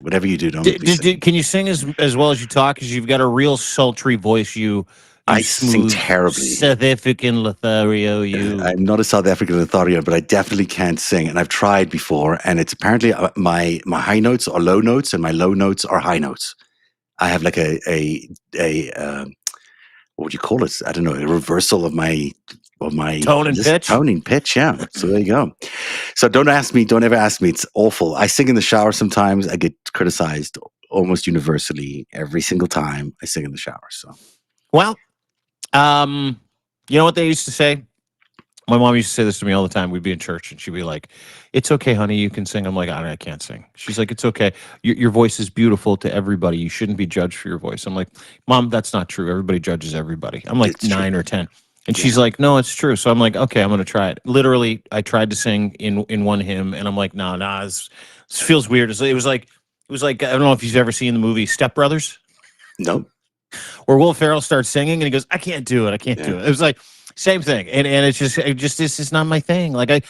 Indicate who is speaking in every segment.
Speaker 1: Whatever you do, don't make me sing.
Speaker 2: Can you sing as well as you talk? Because you've got a real sultry voice. You
Speaker 1: I sing
Speaker 2: smooth
Speaker 1: terribly.
Speaker 2: South African Lothario. You
Speaker 1: I'm not a South African Lothario, but I definitely can't sing, and I've tried before. And it's apparently my high notes are low notes, and my low notes are high notes. I have like a what would you call it? I don't know, a reversal of my
Speaker 2: tone and
Speaker 1: just
Speaker 2: pitch.
Speaker 1: toning pitch. Yeah. So there you go. So don't ask me. Don't ever ask me. It's awful. I sing in the shower sometimes. I get criticized almost universally every single time I sing in the shower. So
Speaker 2: Well, you know what they used to say? My mom used to say this to me all the time. We'd be in church, and she'd be like, "It's okay, honey, you can sing." I'm like, I can't sing." She's like, "It's okay. Your voice is beautiful to everybody. You shouldn't be judged for your voice." I'm like, "Mom, that's not true. Everybody judges everybody." I'm like
Speaker 1: it's true.
Speaker 2: 9 or 10, and
Speaker 1: Yeah.
Speaker 2: she's like, "No, it's true." So I'm like, "Okay, I'm gonna try it." Literally, I tried to sing in one hymn, and I'm like, "No, this feels weird." It was like I don't know if you've ever seen the movie Step Brothers,
Speaker 1: No.
Speaker 2: where Will Ferrell starts singing and he goes, "I can't do it. I can't do
Speaker 1: Yeah.
Speaker 2: it." It was like same thing, and it's just this is not my thing. Like I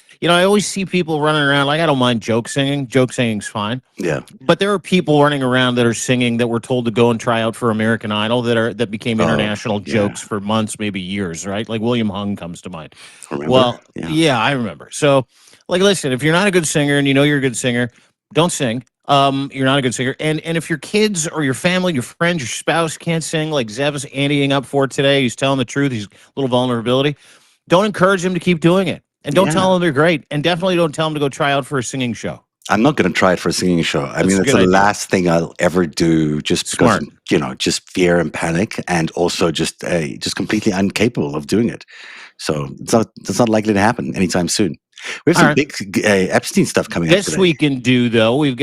Speaker 2: always see people running around. Like I don't mind joke singing. Joke singing's fine,
Speaker 1: Yeah.
Speaker 2: but there are people running around that are singing that were told to go and try out for American Idol that became
Speaker 1: Oh,
Speaker 2: international
Speaker 1: yeah.
Speaker 2: jokes for months, maybe years. Right? Like William Hung comes to mind.
Speaker 1: Remember?
Speaker 2: Well,
Speaker 1: Yeah.
Speaker 2: yeah, I remember. So, like, listen, if you're not a good singer and you know you're a good singer, don't sing. You're not a good singer. And if your kids or your family, your friends, your spouse can't sing, like Zev is anteing up for today, he's telling the truth, he's a little vulnerability. Don't encourage him to keep doing it. And don't
Speaker 1: Yeah.
Speaker 2: tell him they're great. And definitely don't tell him to go try out for a singing show.
Speaker 1: I'm not going to try it for a singing show. I
Speaker 2: That's
Speaker 1: mean,
Speaker 2: a
Speaker 1: it's
Speaker 2: good
Speaker 1: the
Speaker 2: idea.
Speaker 1: last thing I'll ever do, just because
Speaker 2: Smart.
Speaker 1: just fear and panic, and also just completely incapable of doing it. So it's not likely to happen anytime soon. We have
Speaker 2: All
Speaker 1: some
Speaker 2: right.
Speaker 1: big Epstein stuff coming up
Speaker 2: This
Speaker 1: today.
Speaker 2: we can do though. We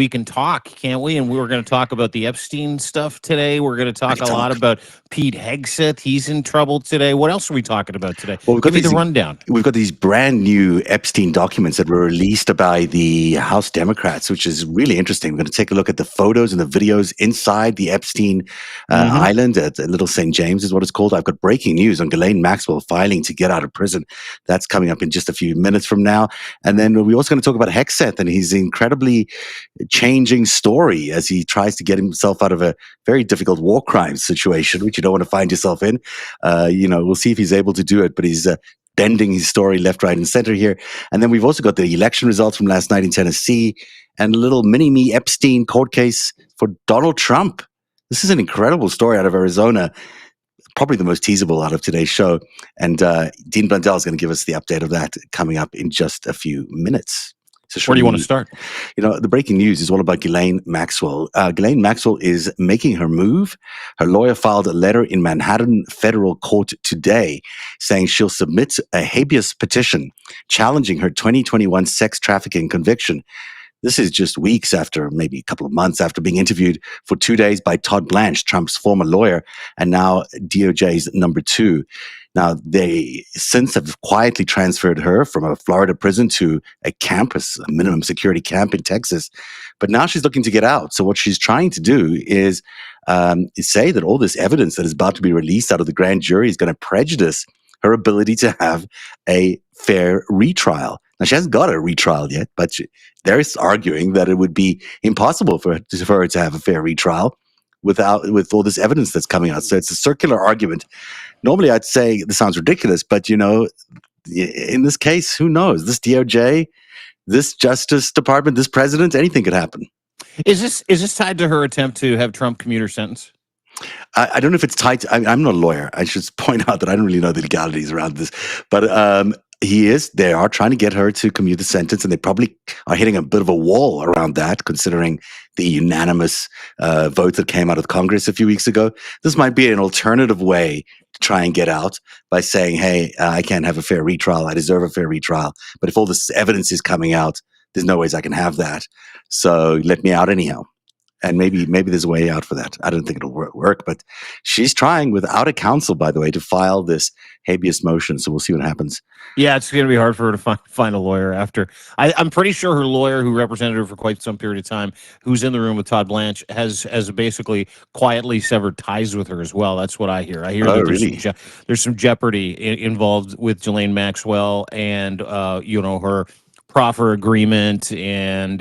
Speaker 2: can talk, can't we? And we were going to talk about the Epstein stuff today. We're going to
Speaker 1: I
Speaker 2: talk
Speaker 1: can
Speaker 2: a lot
Speaker 1: talk.
Speaker 2: about Pete Hegseth. He's in trouble today. What else are we talking about today?
Speaker 1: Well,
Speaker 2: Give me the rundown.
Speaker 1: we've got these brand new Epstein documents that were released by the House Democrats, which is really interesting. We're going to take a look at the photos and the videos inside the Epstein
Speaker 2: Mhm.
Speaker 1: island at Little St. James is what it's called. I've got breaking news on Ghislaine Maxwell filing to get out of prison. That's coming up in just a few minutes from now. And then we're also going to talk about Hegseth and his incredibly changing story as he tries to get himself out of a very difficult war crimes situation, which you don't want to find yourself in. We'll see if he's able to do it, but he's bending his story left, right, and center here. And then we've also got the election results from last night in Tennessee and a little mini-me Epstein court case for Donald Trump. This is an incredible story out of Arizona, probably the most teasable out of today's show. And Dean Blundell is going to give us the update of that coming up in just a few minutes. So
Speaker 2: Where do you want to start?
Speaker 1: the breaking news is all about Ghislaine Maxwell. Ghislaine Maxwell is making her move. Her lawyer filed a letter in Manhattan federal court today saying she'll submit a habeas petition challenging her 2021 sex trafficking conviction. This is just weeks after, maybe a couple of months after being interviewed for 2 days by Todd Blanche, Trump's former lawyer, and now DOJ's number 2. Now, they since have quietly transferred her from a Florida prison to a campus, a minimum security camp in Texas. But now she's looking to get out. So what she's trying to do is say that all this evidence that is about to be released out of the grand jury is going to prejudice her ability to have a fair retrial. Now, she hasn't got a retrial yet, but they're arguing that it would be impossible for her to have a fair retrial with all this evidence that's coming out. So it's a circular argument. Normally, I'd say this sounds ridiculous, but in this case, who knows? This DOJ, this Justice Department, this president, anything could happen.
Speaker 2: Is this tied to her attempt to have Trump commute her sentence?
Speaker 1: I don't know if it's tied to, I'm not a lawyer. I should point out that I don't really know the legalities around this, but they are trying to get her to commute the sentence, and they probably are hitting a bit of a wall around that, considering the unanimous vote that came out of Congress a few weeks ago. This might be an alternative way to try and get out by saying, hey, I can't have a fair retrial. I deserve a fair retrial. But if all this evidence is coming out, there's no ways I can have that. So let me out anyhow. And maybe there's a way out for that. I don't think it'll work, but she's trying without a counsel, by the way, to file this habeas motion. So we'll see what happens.
Speaker 2: Yeah, it's going to be hard for her to find a lawyer after. I'm pretty sure her lawyer, who represented her for quite some period of time, who's in the room with Todd Blanche, has basically quietly severed ties with her as well. That's what I hear. I hear that
Speaker 1: Really?
Speaker 2: There's some jeopardy involved with Ghislaine Maxwell and her proffer agreement and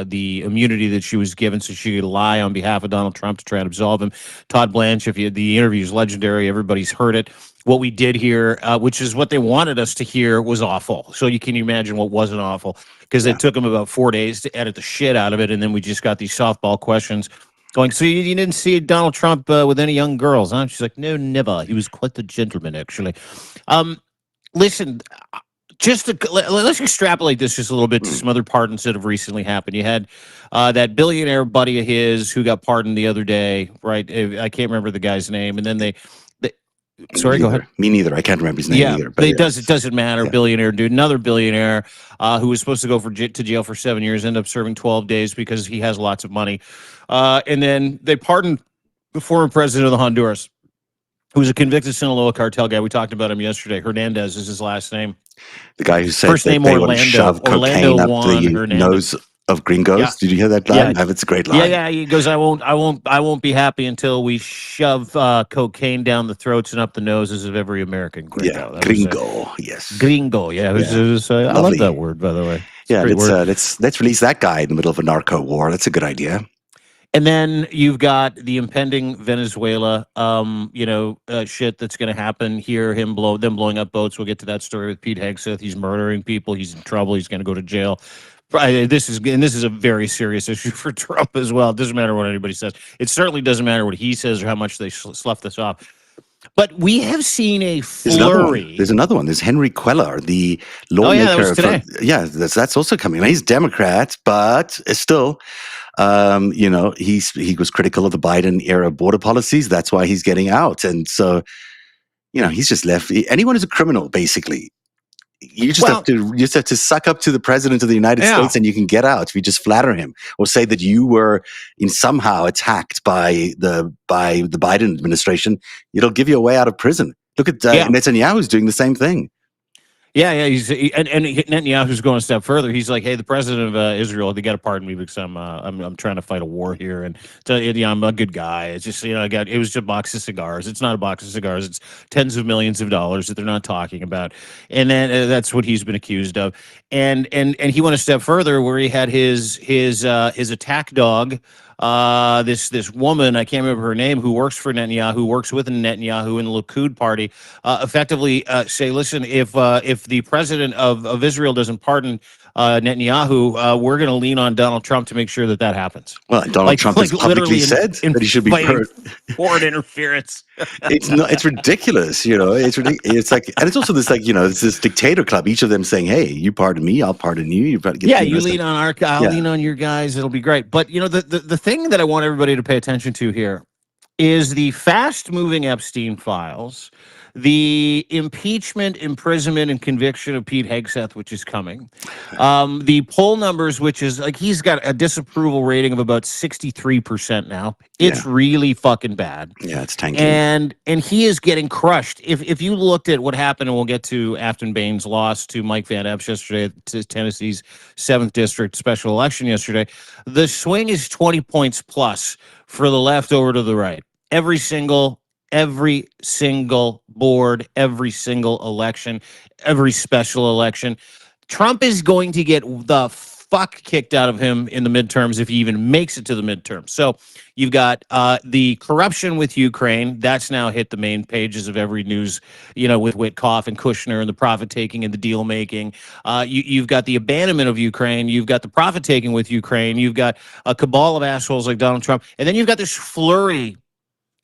Speaker 2: the immunity that she was given so she could lie on behalf of Donald Trump to try and absolve him. Todd Blanche, the interview is legendary. Everybody's heard it. What we did here, which is what they wanted us to hear, was awful. So you can imagine what wasn't awful, because
Speaker 1: Yeah.
Speaker 2: it took them about 4 days to edit the shit out of it, and then we just got these softball questions going, so you didn't see Donald Trump with any young girls, huh? She's like, no, never. He was quite the gentleman, actually. Listen, just let's extrapolate this just a little bit to some other pardons that have recently happened. You had that billionaire buddy of his who got pardoned the other day, right? I can't remember the guy's name. And then they sorry, go ahead.
Speaker 1: Me neither. I can't remember his name either. But
Speaker 2: it doesn't matter.
Speaker 1: Yeah.
Speaker 2: Billionaire dude, another billionaire who was supposed to go to jail for 7 years, ended up serving 12 days because he has lots of money. And then they pardoned the former president of the Honduras, who was a convicted Sinaloa cartel guy. We talked about him yesterday. Hernandez is his last name.
Speaker 1: The guy who said
Speaker 2: First
Speaker 1: that
Speaker 2: name
Speaker 1: they would
Speaker 2: Orlando.
Speaker 1: shove
Speaker 2: Orlando
Speaker 1: cocaine up
Speaker 2: Juan
Speaker 1: the
Speaker 2: Hernandez.
Speaker 1: nose of gringos.
Speaker 2: Yeah.
Speaker 1: Did you hear that line?
Speaker 2: Yeah.
Speaker 1: It's a great line.
Speaker 2: Yeah. He goes, I won't be happy until we shove cocaine down the throats and up the noses of every American gringo.
Speaker 1: Yeah, gringo. Yes.
Speaker 2: Gringo. Yeah. I love that word, by the way.
Speaker 1: It's let's release that guy in the middle of a narco war. That's a good idea.
Speaker 2: And then you've got the impending Venezuela, shit that's going to happen here. Them blowing up boats. We'll get to that story with Pete Hegseth. He's murdering people. He's in trouble. He's going to go to jail. This is a very serious issue for Trump as well. It doesn't matter what anybody says. It certainly doesn't matter what he says or how much they slough this off. But we have seen a flurry.
Speaker 1: There's another one. There's Henry Cuellar, the lawmaker.
Speaker 2: That was today.
Speaker 1: That's also coming. He's Democrat, but still, he was critical of the Biden era border policies. That's why he's getting out. And so, he's just left. Anyone who's a criminal, basically. You just have to suck up to the president of the United States, and you can get out if you just flatter him or say that you were somehow attacked by the Biden administration. It'll give you a way out of prison. Look at Netanyahu's doing the same thing.
Speaker 2: Yeah. And Netanyahu's going a step further. He's like, hey, the president of Israel, they got to pardon me because I'm trying to fight a war here, and I'm a good guy. It's just it was just a box of cigars. It's not a box of cigars. It's tens of millions of dollars that they're not talking about, and then that's what he's been accused of. And he went a step further where he had his attack dog. This woman, I can't remember her name, who works for Netanyahu, who works with Netanyahu in the Likud party, effectively say, listen, if the president of Israel doesn't pardon Netanyahu, we're going to lean on Donald Trump to make sure that happens.
Speaker 1: Well, Donald Trump has publicly said that he should be heard.
Speaker 2: Foreign interference.
Speaker 1: It's ridiculous, It's ridiculous. It's like, and it's also this it's this dictator club. Each of them saying, "Hey, you pardon me, I'll pardon you." You've got to get
Speaker 2: you lean on our, I'll lean on your guys. It'll be great. But the thing that I want everybody to pay attention to here is the fast-moving Epstein files, the impeachment, imprisonment, and conviction of Pete Hegseth, which is coming, the poll numbers, which is like he's got a disapproval rating of about 63% now. It's really fucking bad.
Speaker 1: Yeah, it's tanking.
Speaker 2: And he is getting crushed. If you looked at what happened, and we'll get to Afton Bain's loss to Mike Van Epps yesterday, to Tennessee's 7th District special election yesterday, the swing is 20 points plus for the left over to the right. Every single board, every single election, every special election. Trump is going to get the fuck kicked out of him in the midterms if he even makes it to the midterms. So you've got the corruption with Ukraine. That's now hit the main pages of every news, with Witkoff and Kushner and the profit taking and the deal making. You've got the abandonment of Ukraine. You've got the profit taking with Ukraine. You've got a cabal of assholes like Donald Trump. And then you've got this flurry,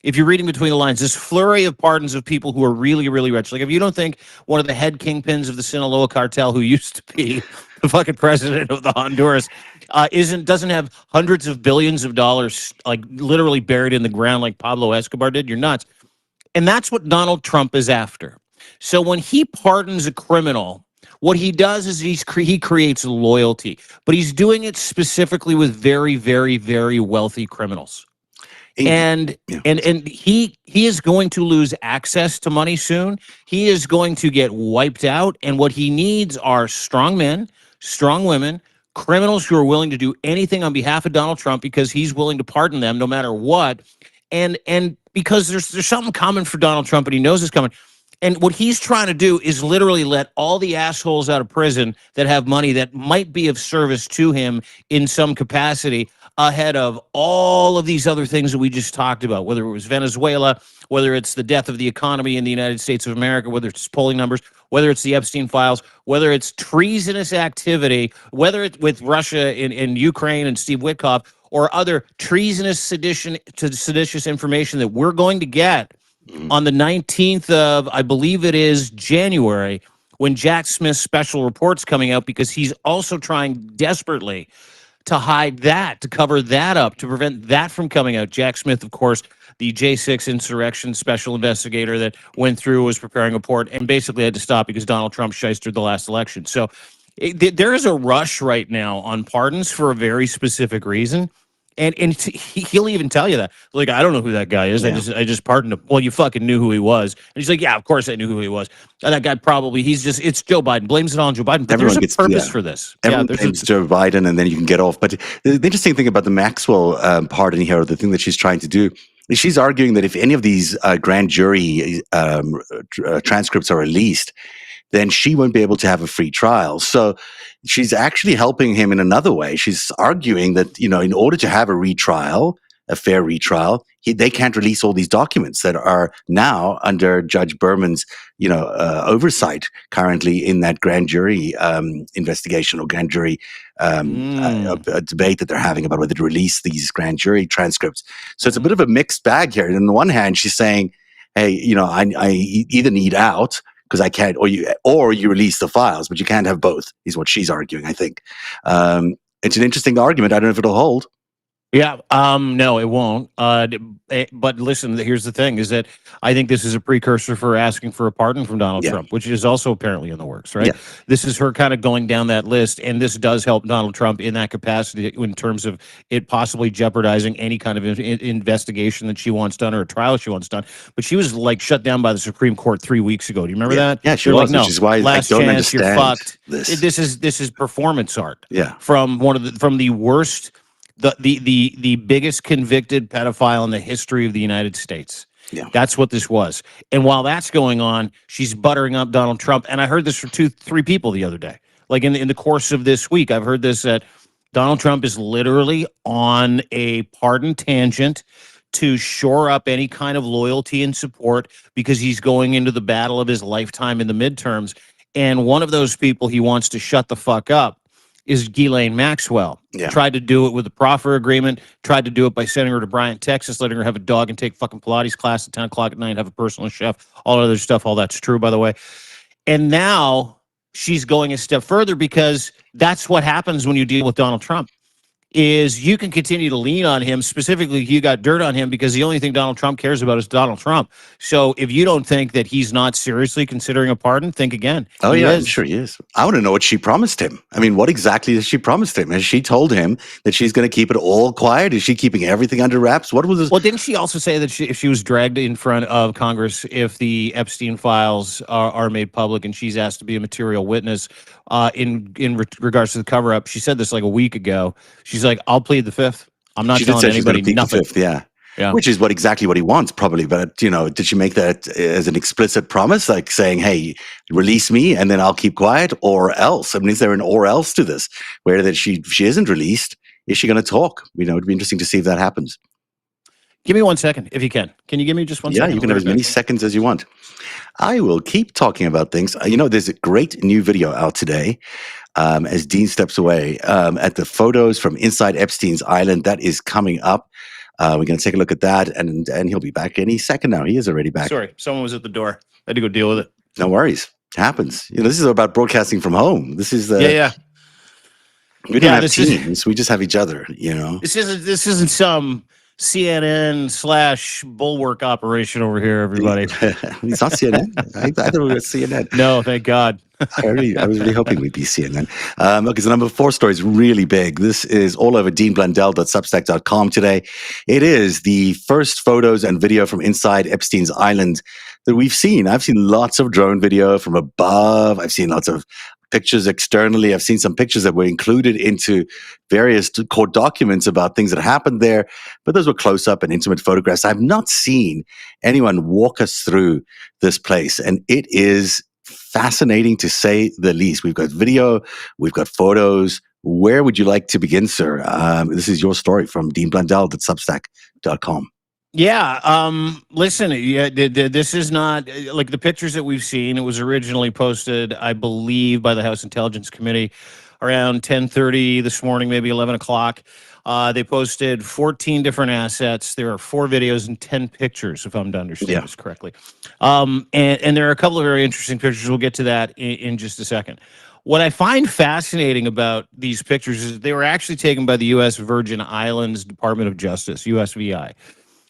Speaker 2: if you're reading between the lines, this flurry of pardons of people who are really, really rich. Like, if you don't think one of the head kingpins of the Sinaloa cartel, who used to be the fucking president of the Honduras, doesn't have hundreds of billions of dollars, like literally buried in the ground like Pablo Escobar did, you're nuts. And that's what Donald Trump is after. So when he pardons a criminal, what he does is he creates loyalty, but he's doing it specifically with very, very, very wealthy criminals. And he is going to lose access to money soon. He is going to get wiped out. And what he needs are strong men, strong women, criminals who are willing to do anything on behalf of Donald Trump because he's willing to pardon them no matter what. And because there's something coming for Donald Trump, and he knows it's coming. And what he's trying to do is literally let all the assholes out of prison that have money that might be of service to him in some capacity ahead of all of these other things that we just talked about, whether it was Venezuela, whether it's the death of the economy in the United States of America, whether it's polling numbers, whether it's the Epstein files, whether it's treasonous activity, whether it's with Russia in Ukraine and Steve Witkoff, or other treasonous seditious information that we're going to get
Speaker 1: Mhm.
Speaker 2: on the 19th of, I believe it is January, when Jack Smith's special report's coming out, because he's also trying desperately to hide that, to cover that up, to prevent that from coming out. Jack Smith, of course, the J6 insurrection special investigator that went through, was preparing a report, and basically had to stop because Donald Trump shystered the last election. So there is a rush right now on pardons for a very specific reason. He'll even tell you that, like, I don't know who that guy is.
Speaker 1: Yeah.
Speaker 2: I just pardoned him. Well, you fucking knew who he was. And he's like, yeah, of course I knew who he was. And that guy probably, it's Joe Biden, blames it on Joe Biden. But
Speaker 1: Everyone
Speaker 2: there's a
Speaker 1: gets
Speaker 2: purpose for this.
Speaker 1: Everyone
Speaker 2: There's
Speaker 1: blames Joe Biden, and then you can get off. But the interesting thing about the Maxwell pardon here, the thing that she's trying to do, is she's arguing that if any of these grand jury transcripts are released, then she won't be able to have a free trial. So she's actually helping him in another way. She's arguing that, in order to have a fair retrial, they can't release all these documents that are now under Judge Berman's, oversight currently in that grand jury investigation, or grand jury a debate that they're having about whether to release these grand jury transcripts. So it's a bit of a mixed bag here. And on the one hand, she's saying, hey, I either need out because I can't, or you release the files, but you can't have both, is what she's arguing, I think. It's an interesting argument. I don't know if it'll hold.
Speaker 2: Yeah, no, it won't. But listen, here's the thing: is that I think this is a precursor for asking for a pardon from Donald
Speaker 1: Yeah.
Speaker 2: Trump, which is also apparently in the works, right?
Speaker 1: Yeah.
Speaker 2: This is her kind of going down that list, and this does help Donald Trump in that capacity in terms of it possibly jeopardizing any kind of investigation that she wants done or a trial she wants done. But she was like shut down by the Supreme Court 3 weeks ago. Do you remember that?
Speaker 1: Yeah, she
Speaker 2: They're
Speaker 1: was,
Speaker 2: like, no,
Speaker 1: which is why
Speaker 2: last
Speaker 1: I don't
Speaker 2: chance, you're
Speaker 1: understand
Speaker 2: fucked.
Speaker 1: this.
Speaker 2: This is performance art.
Speaker 1: Yeah.
Speaker 2: From the worst. The biggest convicted pedophile in the history of the United States.
Speaker 1: Yeah.
Speaker 2: That's what this was. And while that's going on, she's buttering up Donald Trump. And I heard this from 3 people the other day. Like in the course of this week, I've heard this, that Donald Trump is literally on a pardon tangent to shore up any kind of loyalty and support, because he's going into the battle of his lifetime in the midterms. And one of those people he wants to shut the fuck up is Ghislaine Maxwell.
Speaker 1: Yeah.
Speaker 2: Tried to do it with the proffer agreement, tried to do it by sending her to Bryant, Texas, letting her have a dog and take fucking Pilates class at 10 o'clock at night, have a personal chef, all other stuff. All that's true, by the way. And now she's going a step further, because that's what happens when you deal with Donald Trump. Is you can continue to lean on him. Specifically, you got dirt on him because the only thing Donald Trump cares about is Donald Trump. So if you don't think that he's not seriously considering a pardon, think again.
Speaker 1: Oh, yeah, I'm sure he is. I want to know what she promised him. I mean, what exactly has she promised him? Has she told him that she's going to keep it all quiet? Is she keeping everything under wraps? What was this?
Speaker 2: Well, didn't she also say that if she was dragged in front of Congress, if the Epstein files are made public and she's asked to be a material witness in regards to the cover up? She said this like a week ago. She's like, I'll plead the fifth. I'm not telling anybody nothing.
Speaker 1: The fifth, yeah. Which is exactly what he wants, probably. But, did she make that as an explicit promise, like saying, hey, release me and then I'll keep quiet, or else? I mean, is there an or else to this, where that she isn't released? Is she going to talk? It'd be interesting to see if that happens.
Speaker 2: Give me 1 second, if you can. Can you give me just 1 second?
Speaker 1: Yeah, you can have as many seconds as you want. I will keep talking about things. There's a great new video out today as Dean steps away at the photos from inside Epstein's island. That is coming up. We're going to take a look at that, and he'll be back any second now. He is already back.
Speaker 2: Sorry, someone was at the door. I had to go deal with it.
Speaker 1: No worries. It happens. This is about broadcasting from home. This is the...
Speaker 2: Yeah.
Speaker 1: We don't have teams. We just have each other,
Speaker 2: This isn't some CNN / bulwark operation over here, everybody.
Speaker 1: It's not CNN. I thought we were CNN.
Speaker 2: No, thank God.
Speaker 1: I was really hoping we'd be CNN. Okay, so number 4 story is really big. This is all over deanblundell.substack.com today. It is the first photos and video from inside Epstein's island that we've seen. I've seen lots of drone video from above. I've seen lots of pictures externally. I've seen some pictures that were included into various court documents about things that happened there, but those were close-up and intimate photographs. I've not seen anyone walk us through this place, and it is fascinating to say the least. We've got video, we've got photos. Where would you like to begin, sir? This is your story from Dean Blundell at Substack.com.
Speaker 2: Yeah. Listen, this is not like the pictures that we've seen. It was originally posted, I believe, by the House Intelligence Committee around 10:30 this morning, maybe 11 o'clock. They posted 14 different assets. There are 4 videos and 10 pictures, if I'm to understand this correctly. And there are a couple of very interesting pictures. We'll get to that in just a second. What I find fascinating about these pictures is they were actually taken by the U.S. Virgin Islands Department of Justice, USVI.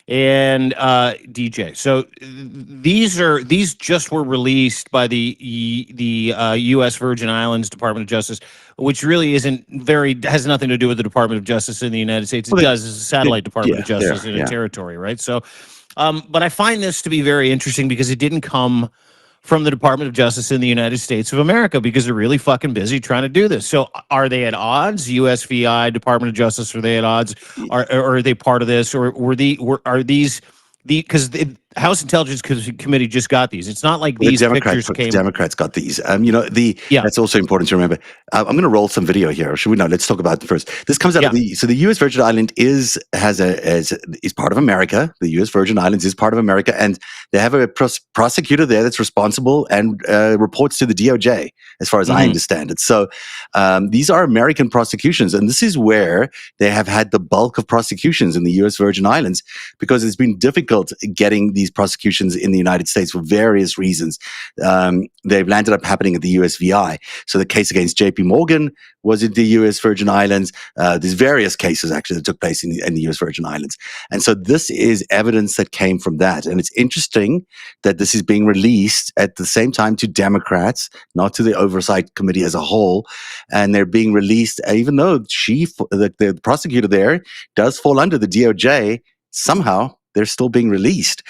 Speaker 2: And DJ. So these just were released by the U.S. Virgin Islands Department of Justice, which really has nothing to do with the Department of Justice in the United States. It does. It's a satellite Department of Justice in a territory, right? So, but I find this to be very interesting because it didn't come from the Department of Justice in the United States of America because they're really fucking busy trying to do this. So are they at odds? USVI, Department of Justice, are they at odds? Or are they part of this? Or are these because the House Intelligence Committee just got these. It's not like these pictures came.
Speaker 1: Democrats got these. That's also important to remember. I'm going to roll some video here. Or should we? No, let's talk about it first. This comes out of the U.S. Virgin Island is part of America. The U.S. Virgin Islands is part of America, and they have a prosecutor there that's responsible and reports to the DOJ, as far as I understand it. So these are American prosecutions, and this is where they have had the bulk of prosecutions in the U.S. Virgin Islands because it's been difficult getting these prosecutions in the United States for various reasons. They've landed up happening at the USVI. So the case against JP Morgan was in the U.S. Virgin Islands. There's various cases actually that took place in the U.S. Virgin Islands. And so this is evidence that came from that. And it's interesting that this is being released at the same time to Democrats, not to the Oversight Committee as a whole. And they're being released, even though the prosecutor there does fall under the DOJ, somehow they're still being released,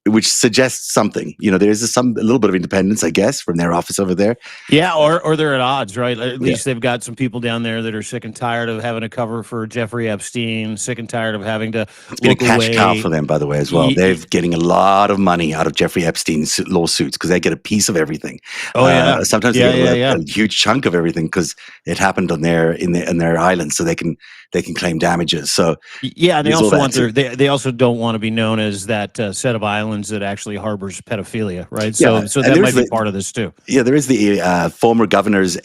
Speaker 1: which suggests something. There is a little bit of independence, I guess, from their office over there.
Speaker 2: Yeah, or they're at odds, right? At least they've got some people down there that are sick and tired of having to cover for Jeffrey Epstein, sick and tired of having to
Speaker 1: It's been a cash cow for them, by the way, as well. They're getting a lot of money out of Jeffrey Epstein's lawsuits because they get a piece of everything. Sometimes they get a huge chunk of everything because it happened on in their island, so they can claim damages. So
Speaker 2: they also they also don't want to be known as that set of islands that actually harbors pedophilia, right? So that might be part of this too.
Speaker 1: Yeah, there is the former governor's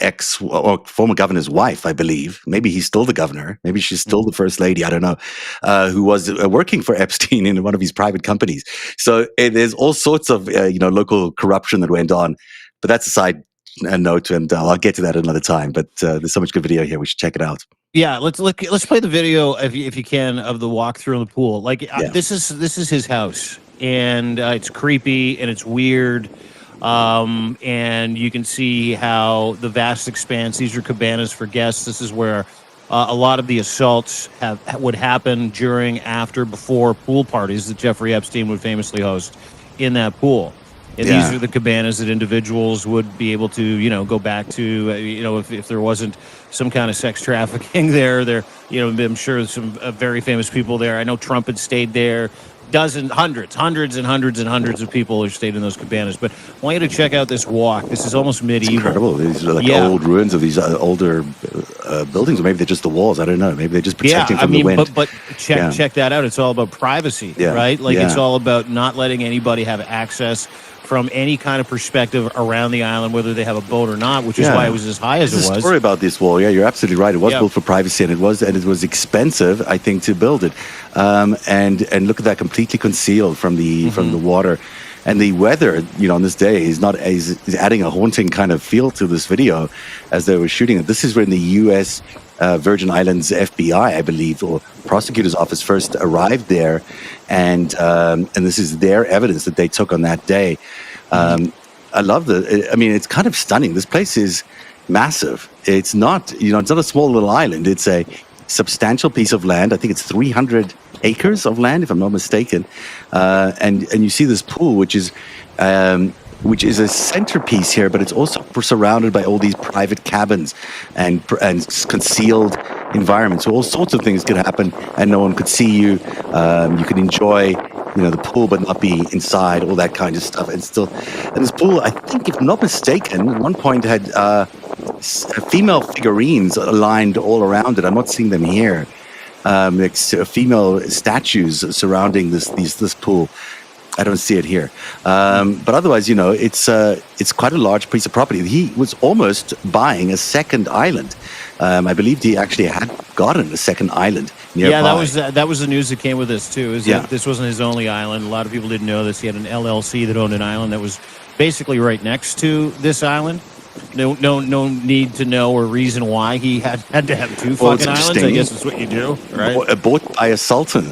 Speaker 1: former governor's wife, I believe. Maybe he's still the governor. Maybe she's still the first lady. I don't know. Who was working for Epstein in one of his private companies. So there's all sorts of local corruption that went on. But that's a side note, and I'll get to that another time. But there's so much good video here. We should check it out.
Speaker 2: Yeah, let's play the video if you can of the walkthrough in the pool. This is his house, and it's creepy and it's weird, and you can see how the vast expanse. These are cabanas for guests. This is where a lot of the assaults would happen during, after, before pool parties that Jeffrey Epstein would famously host in that pool. And these are the cabanas that individuals would be able to, go back to, if there wasn't some kind of sex trafficking there, I'm sure there's some very famous people there. I know Trump had stayed there. Hundreds of people have stayed in those cabanas. But I want you to check out this walk. This is almost medieval.
Speaker 1: It's incredible. These are old ruins of these older buildings, or maybe they're just the walls. I don't know. Maybe they're just protecting from the wind.
Speaker 2: But check that out. It's all about privacy, right? It's all about not letting anybody have access from any kind of perspective around the island, whether they have a boat or not, which is why it was as high as it was.
Speaker 1: There's a story about this wall. Yeah, you're absolutely right. It was built for privacy, and it was expensive, I think, to build it. And look at that, completely concealed from the water. And the weather, on this day is adding a haunting kind of feel to this video as they were shooting it. This is when the U.S. Virgin Islands FBI, I believe, or prosecutor's office first arrived there, and this is their evidence that they took on that day. I love it's kind of stunning. This place is massive. It's not, it's not a small little island. It's a substantial piece of land. I think it's 300 acres of land, if I'm not mistaken. And you see this pool, which is which is a centerpiece here, but it's also surrounded by all these private cabins and concealed environments. So all sorts of things could happen, and no one could see you. You could enjoy, the pool, but not be inside. All that kind of stuff, and this pool, I think, if I'm not mistaken, at one point had female figurines aligned all around it. I'm not seeing them here. Female statues surrounding this pool. I don't see it here, but otherwise, it's quite a large piece of property. He was almost buying a second island. I believed he actually had gotten a second island nearby.
Speaker 2: Yeah, that was the news that came with this too. That this wasn't his only island. A lot of people didn't know this. He had an LLC that owned an island that was basically right next to this island. No need to know or reason why he had to have two fucking islands. I guess that's what you do, right?
Speaker 1: Bought by a sultan,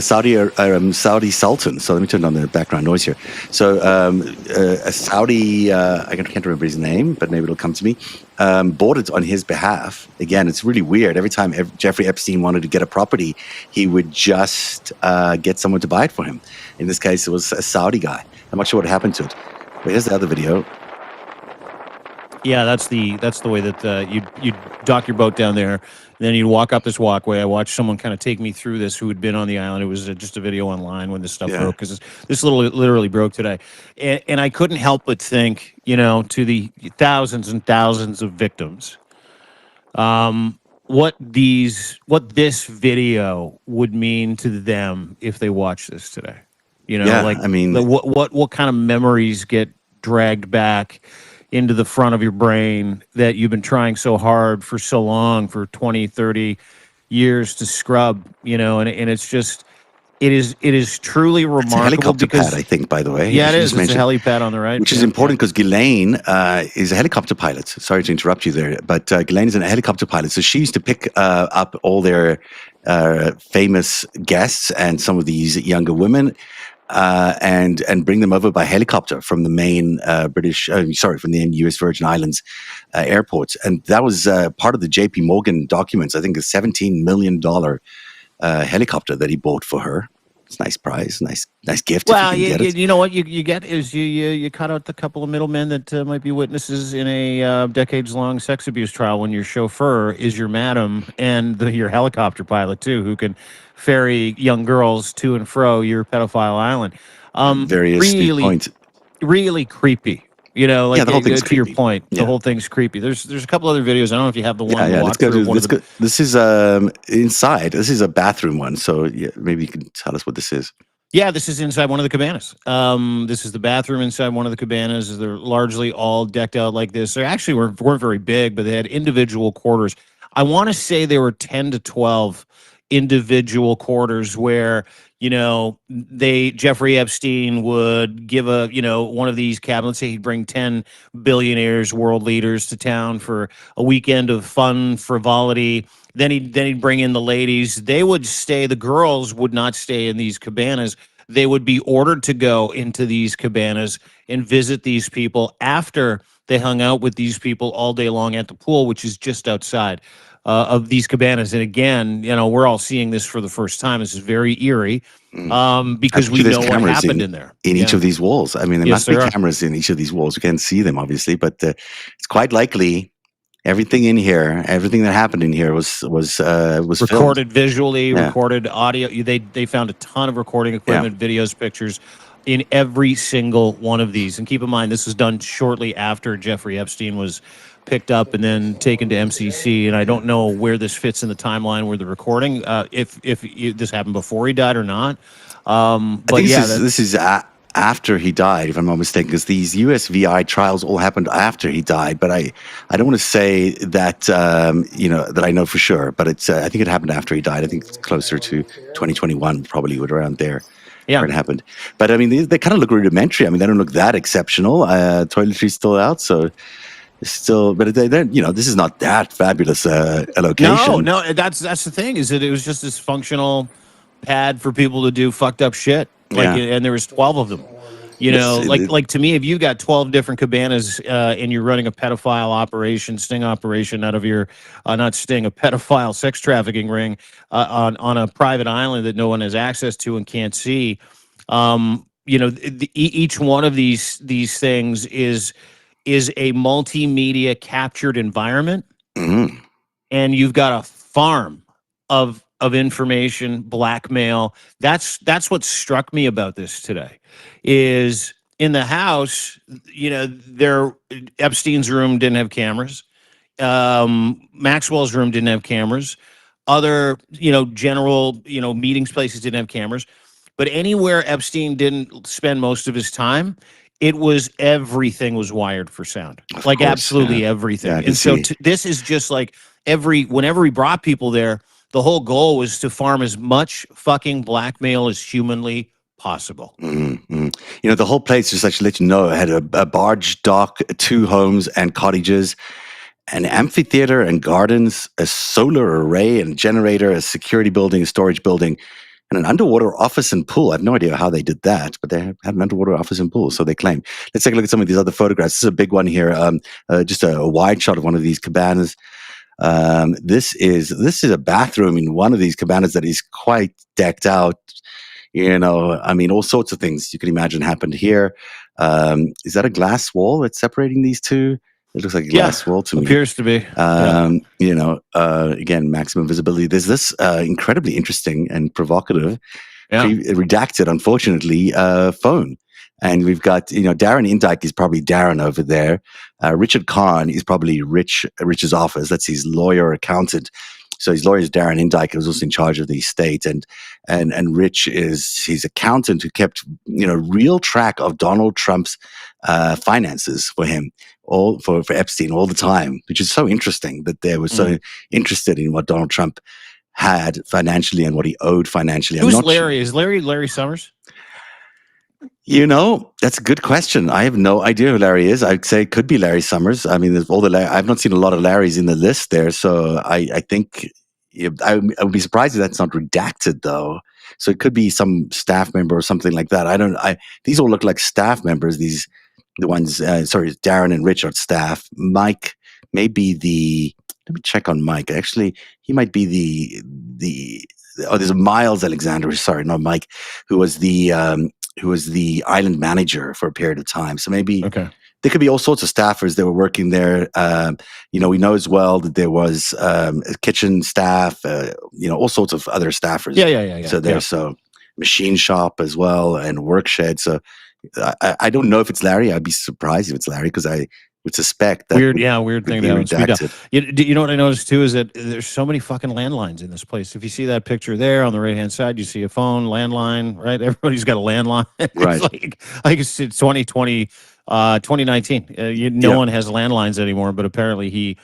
Speaker 1: Saudi sultan. So let me turn on the background noise here. So a Saudi, I can't remember his name, but maybe it'll come to me. Bought it on his behalf. Again, it's really weird. Every time Jeffrey Epstein wanted to get a property, he would just get someone to buy it for him. In this case, it was a Saudi guy. I'm not sure what happened to it. But here's the other video.
Speaker 2: Yeah, that's the way that you dock your boat down there. Then you'd walk up this walkway. I watched someone kind of take me through this who had been on the island. It was just a video online when this stuff broke, because this literally broke today. And I couldn't help but think, to the thousands and thousands of victims, what this video would mean to them if they watch this today. What kind of memories get dragged back into the front of your brain that you've been trying so hard for so long, for 20, 30 years to scrub, and it's just, it is truly remarkable. It's a
Speaker 1: helicopter pad, I think, by the way.
Speaker 2: Yeah, it is. It's a helipad on the right.
Speaker 1: Which is important because Ghislaine is a helicopter pilot. Sorry to interrupt you there, but Ghislaine is a helicopter pilot. So she used to pick up all their famous guests and some of these younger women, and bring them over by helicopter from the main from the U.S. Virgin Islands airports. And that was part of the J.P. Morgan documents. I think a $17 million helicopter that he bought for her. It's a nice prize, nice gift.
Speaker 2: Well, you know what you get is you cut out the couple of middlemen that might be witnesses in a decades-long sex abuse trial when your chauffeur is your madam and your helicopter pilot too, who can ferry young girls to and fro your pedophile island.
Speaker 1: Very astute point.
Speaker 2: Really creepy. The whole thing's creepy. Your point, the whole thing's creepy. There's a couple other videos. I don't know if you have the one.
Speaker 1: Yeah, let's go. This is inside. This is a bathroom one. So maybe you can tell us what this is.
Speaker 2: Yeah, this is inside one of the cabanas. This is the bathroom inside one of the cabanas. They're largely all decked out like this. They actually weren't very big, but they had individual quarters. I want to say there were 10 to 12 individual quarters where Jeffrey Epstein would give one of these cabins. Say he'd bring 10 billionaires, world leaders to town for a weekend of fun, frivolity. Then he'd bring in the ladies. They would stay. The girls would not stay in these cabanas. They would be ordered to go into these cabanas and visit these people after they hung out with these people all day long at the pool, which is just outside of these cabanas. And again, we're all seeing this for the first time. This is very eerie because we know what happened in there.
Speaker 1: In each of these walls. I mean, there must be cameras in each of these walls. We can't see them, obviously, but it's quite likely everything in here, everything that happened in here was
Speaker 2: recorded
Speaker 1: filmed.
Speaker 2: Visually, recorded audio. They found a ton of recording equipment, videos, pictures in every single one of these. And keep in mind, this was done shortly after Jeffrey Epstein was picked up and then taken to MCC. And I don't know where this fits in the timeline where the recording, if this happened before he died or not. But
Speaker 1: this is after he died, if I'm not mistaken, because these USVI trials all happened after he died. But I don't want to say that that I know for sure. But it's I think it happened after he died. I think it's closer to 2021, probably around there. Yeah, where it happened. But I mean, they kind of look rudimentary. I mean, they don't look that exceptional. Toiletry's still out, so still. But they this is not that fabulous a location.
Speaker 2: No, that's the thing, is that it was just this functional pad for people to do fucked up shit. And there was 12 of them. Like to me, if you got 12 different cabanas and you're running a pedophile sting operation out of your, not sting, a pedophile sex trafficking ring on a private island that no one has access to and can't see, each one of these things is a multimedia captured environment,
Speaker 1: Mhm.
Speaker 2: and you've got a farm of information, blackmail. That's what struck me about this today. Is in the house, there Epstein's room didn't have cameras. Maxwell's room didn't have cameras. Other, general, meetings places didn't have cameras. But anywhere Epstein didn't spend most of his time, it was everything was wired for sound,
Speaker 1: Of
Speaker 2: like
Speaker 1: course, yeah.
Speaker 2: absolutely
Speaker 1: Yeah,
Speaker 2: everything.
Speaker 1: I can
Speaker 2: And so
Speaker 1: see.
Speaker 2: this is just like whenever he brought people there, the whole goal was to farm as much fucking blackmail as humanly possible.
Speaker 1: Mhm, mhm. The whole place, just actually let you know, it had a barge dock, 2 homes and cottages, an amphitheater and gardens, a solar array and generator, a security building, a storage building, and an underwater office and pool. I have no idea how they did that, but they had an underwater office and pool, so they claim. Let's take a look at some of these other photographs. This is a big one here, just a wide shot of one of these cabanas. This is a bathroom in one of these cabanas that is quite decked out. I mean, all sorts of things you can imagine happened here. Is that a glass wall that's separating these two? It looks like a
Speaker 2: Yeah,
Speaker 1: glass wall to me.
Speaker 2: appears to be. Yeah.
Speaker 1: Again, maximum visibility. There's this incredibly interesting and provocative,
Speaker 2: Yeah.
Speaker 1: redacted, unfortunately, phone. And we've got, Darren Indike is probably Darren over there. Richard Kahn is probably Rich's office. That's his lawyer accountant. So his lawyer is Darren Indike, who's also in charge of the estate, and Rich is his accountant who kept real track of Donald Trump's finances for him, all for Epstein all the time, which is so interesting that they were so interested in what Donald Trump had financially and what he owed financially. I'm
Speaker 2: Who's
Speaker 1: not sure.
Speaker 2: Larry? Is Larry Summers?
Speaker 1: That's a good question. I have no idea who Larry is. I'd say it could be Larry Summers. I mean, there's all the I've not seen a lot of Larrys in the list there, so I think I would be surprised if that's not redacted though. So it could be some staff member or something like that. I don't. These all look like staff members. The ones. Sorry, Darren and Rich are staff. Mike may be the. Let me check on Mike. Actually, he might be the. Oh, there's a Miles Alexander. Sorry, not Mike, who was the island manager for a period of time. So maybe
Speaker 2: Okay.
Speaker 1: there could be all sorts of staffers that were working there. We know as well that there was kitchen staff, all sorts of other staffers.
Speaker 2: Yeah.
Speaker 1: So there's a machine shop as well and work shed. So I don't know if it's Larry. I'd be surprised if it's Larry because I would suspect that
Speaker 2: Weird
Speaker 1: would
Speaker 2: thing
Speaker 1: be
Speaker 2: to have on speed dial.
Speaker 1: redacted.
Speaker 2: You know what I noticed too is that there's so many fucking landlines in this place. If you see that picture there on the right hand side, you see a phone, landline, right? Everybody's got a landline.
Speaker 1: Right.
Speaker 2: It's like it's 2020, 2019. No
Speaker 1: Yeah.
Speaker 2: one has landlines anymore, but apparently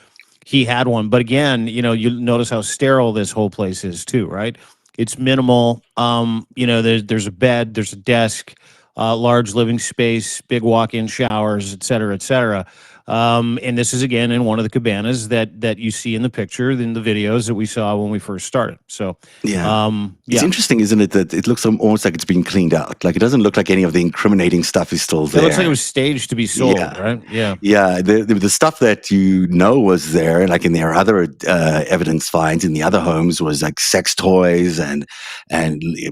Speaker 2: he had one. But again, you notice how sterile this whole place is too, right? It's minimal. There's a bed, there's a desk, large living space, big walk-in showers, et cetera, et cetera. And this is again in one of the cabanas that you see in the picture, in the videos that we saw when we first started. So
Speaker 1: Yeah. It's interesting, isn't it, that it looks almost like it's being cleaned out. Like it doesn't look like any of the incriminating stuff is still there.
Speaker 2: It looks like it was staged to be sold,
Speaker 1: Yeah.
Speaker 2: right? Yeah.
Speaker 1: Yeah, the stuff that was there, like in their other evidence finds in the other homes, was like sex toys and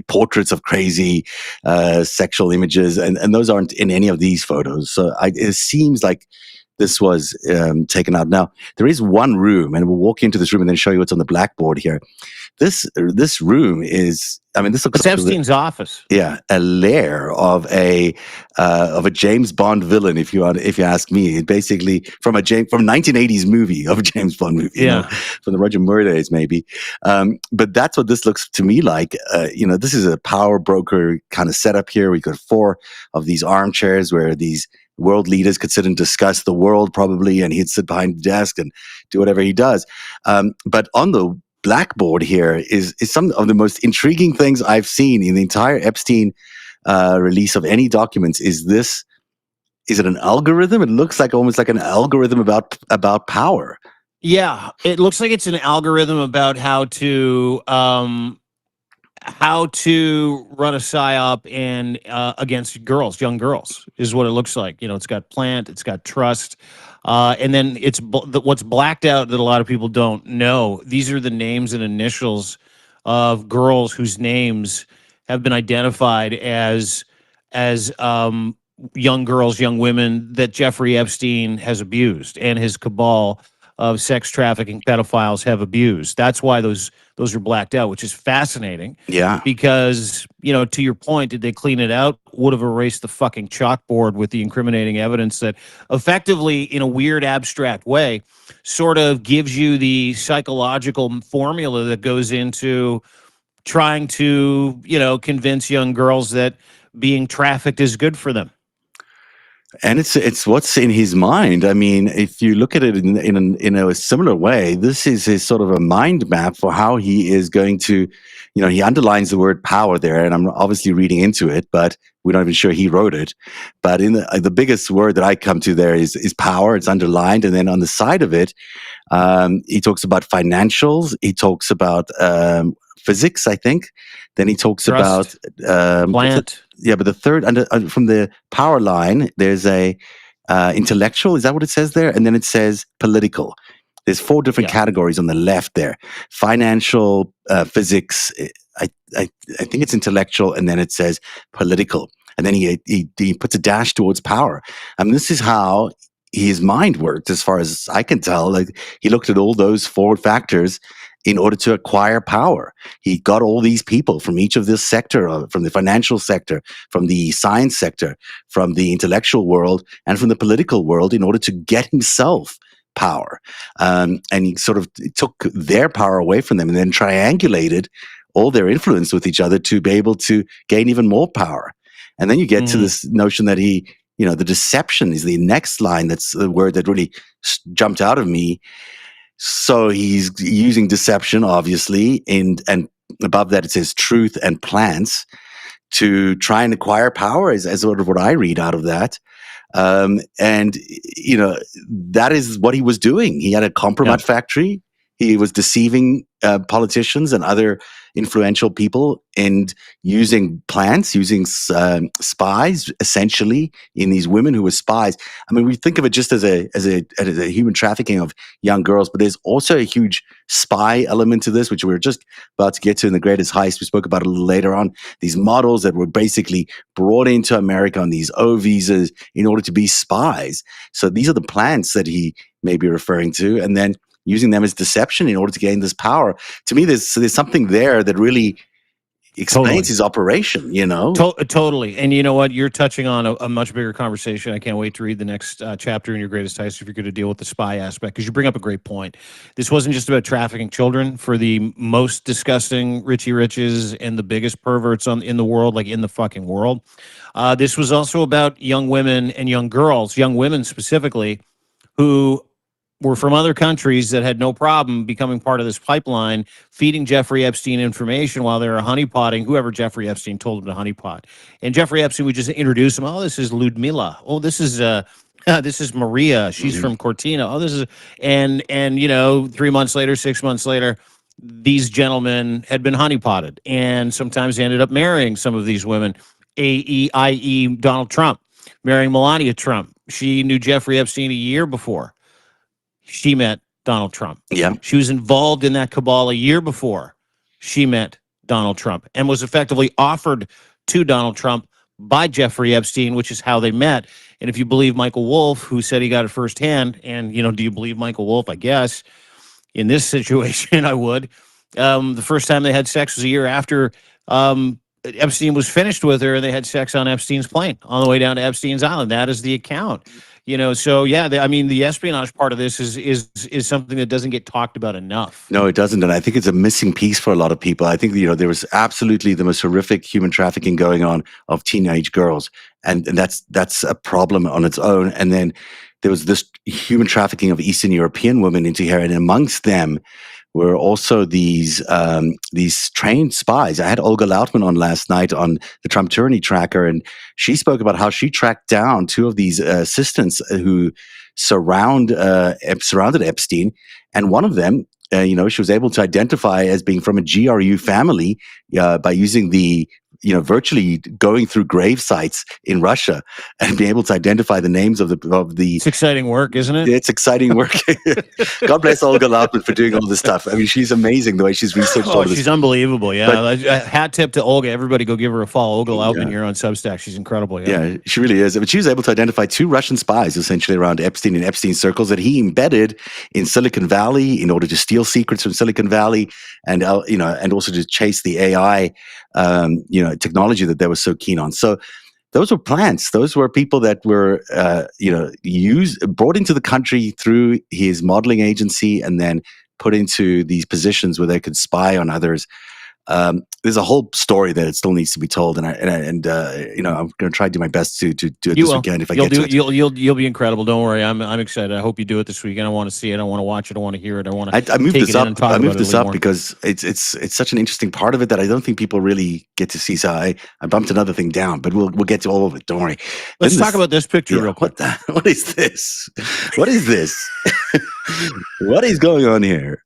Speaker 1: portraits of crazy sexual images, and those aren't in any of these photos. So it seems like this was taken out. Now there is one room, and we'll walk into this room and then show you what's on the blackboard here. This room is, I mean, this looks
Speaker 2: It's Epstein's office.
Speaker 1: Yeah, a lair of a James Bond villain. If you ask me, basically from a 1980s movie of a James Bond movie, from the Roger Moore days, maybe. But that's what this looks to me like. This is a power broker kind of setup here. We got 4 of these armchairs where these world leaders could sit and discuss the world probably, and he'd sit behind the desk and do whatever he does. But on the blackboard here is some of the most intriguing things I've seen in the entire Epstein release of any documents. Is it an algorithm? It looks like almost like an algorithm about power.
Speaker 2: Yeah, it looks like it's an algorithm about how to run a psyop and against young girls is what it looks like. It's got plant, it's got trust, and then it's what's blacked out that a lot of people don't know. These are the names and initials of girls whose names have been identified as as young girls, young women that Jeffrey Epstein has abused and his cabal of sex trafficking pedophiles have abused. That's why those are blacked out, which is fascinating
Speaker 1: Yeah.
Speaker 2: because, to your point, did they clean it out? Would have erased the fucking chalkboard with the incriminating evidence that effectively, in a weird abstract way, sort of gives you the psychological formula that goes into trying to, convince young girls that being trafficked is good for them.
Speaker 1: And it's what's in his mind. I mean, if you look at it in a similar way, this is his sort of a mind map for how he is going to, he underlines the word power there, and I'm obviously reading into it, but we're not even sure he wrote it. But in the biggest word that I come to there is power. It's underlined, and then on the side of it, he talks about financials. He talks about physics, I think. Then he talks
Speaker 2: Trust,
Speaker 1: about
Speaker 2: plant.
Speaker 1: yeah, but the third under from the power line, there's a intellectual. Is that what it says there? And then it says political. There's four different
Speaker 2: Yeah.
Speaker 1: categories on the left there: financial, physics. I think it's intellectual, and then it says political, and then he puts a dash towards power. I mean, this is how his mind worked, as far as I can tell. Like, he looked at all those four factors in order to acquire power. He got all these people from each of this sector, from the financial sector, from the science sector, from the intellectual world, and from the political world in order to get himself power. And he sort of took their power away from them and then triangulated all their influence with each other to be able to gain even more power. And then you get to this notion that the deception is the next line. That's the word that really jumped out of me. So he's using deception, obviously, and above that it says truth and plants to try and acquire power, as sort of what I read out of that. And that is what he was doing. He had a compromat factory. He was deceiving politicians and other influential people and using plants, using spies, essentially, in these women who were spies. I mean, we think of it just as a human trafficking of young girls, but there's also a huge spy element to this, which we're just about to get to in The Greatest Heist. We spoke about it a little later on. These models that were basically brought into America on these O visas in order to be spies. So these are the plants that he may be referring to, and then using them as deception in order to gain this power. To me, there's something there that really explains his operation,
Speaker 2: Totally. And you know what? You're touching on a much bigger conversation. I can't wait to read the next chapter in Your Greatest Heist if you're going to deal with the spy aspect, because you bring up a great point. This wasn't just about trafficking children for the most disgusting Richie Riches and the biggest perverts in the world, like in the fucking world. This was also about young women and young girls, young women specifically, who were from other countries that had no problem becoming part of this pipeline, feeding Jeffrey Epstein information while they were honeypotting whoever Jeffrey Epstein told them to honeypot. And Jeffrey Epstein would just introduce them. Oh, this is Ludmila. Oh, this is Maria. She's from Cortina. Oh, this is and 3 months later, 6 months later, these gentlemen had been honeypotted, and sometimes they ended up marrying some of these women. i.e. Donald Trump marrying Melania Trump. She knew Jeffrey Epstein a year before she met Donald Trump.
Speaker 1: Yeah.
Speaker 2: She was involved in that cabal a year before she met Donald Trump and was effectively offered to Donald Trump by Jeffrey Epstein, which is how they met. And if you believe Michael Wolff, who said he got it firsthand, and, do you believe Michael Wolff? I guess in this situation, I would. The first time they had sex was a year after Epstein was finished with her, and they had sex on Epstein's plane on the way down to Epstein's Island. That is the account. So yeah, the espionage part of this is something that doesn't get talked about enough.
Speaker 1: No, it doesn't, and I think it's a missing piece for a lot of people. I think there was absolutely the most horrific human trafficking going on of teenage girls, and that's a problem on its own. And then there was this human trafficking of Eastern European women into here, and amongst them were also these trained spies. I had Olga Lautman on last night on the Trump tyranny tracker, and she spoke about how she tracked down two of these assistants who surrounded Epstein, and one of them, she was able to identify as being from a GRU family by using the virtually going through grave sites in Russia and being able to identify the names of the.
Speaker 2: It's exciting work, isn't it?
Speaker 1: It's exciting work. God bless Olga Lautman for doing all this stuff. I mean, she's amazing the way she's researched all of this.
Speaker 2: She's unbelievable. Yeah, hat tip to Olga. Everybody, go give her a follow. Olga Lautman here on Substack. She's incredible.
Speaker 1: Yeah, she really is. But she was able to identify 2 Russian spies essentially around Epstein and Epstein circles that he embedded in Silicon Valley in order to steal secrets from Silicon Valley, and and also to chase the AI, technology that they were so keen on. So those were plants. Those were people that were, brought into the country through his modeling agency and then put into these positions where they could spy on others. There's a whole story that it still needs to be told, and I'm going to try to do my best to do it this weekend if I get to it.
Speaker 2: You'll be incredible. Don't worry. I'm excited. I hope you do it this weekend. I want to see it. I want to watch it. I want to hear it. I want to.
Speaker 1: I moved this up. I moved this up because it's such an interesting part of it that I don't think people really get to see. So I bumped another thing down, but we'll get to all of it. Don't worry.
Speaker 2: Let's talk about this picture real quick.
Speaker 1: What is this? What is this? What is going on here?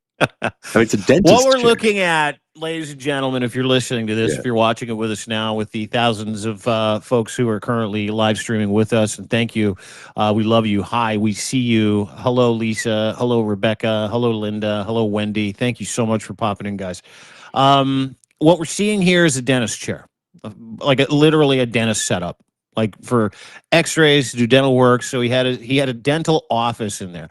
Speaker 1: It's a dentist.
Speaker 2: What we're looking at, ladies and gentlemen, if you're listening to this, if you're watching it with us now, with the thousands of folks who are currently live streaming with us, and thank you. We love you. Hi, we see you. Hello, Lisa. Hello, Rebecca. Hello, Linda. Hello, Wendy. Thank you so much for popping in, guys. What we're seeing here is a dentist chair, literally a dentist setup, like for X-rays, to do dental work. So he had a dental office in there.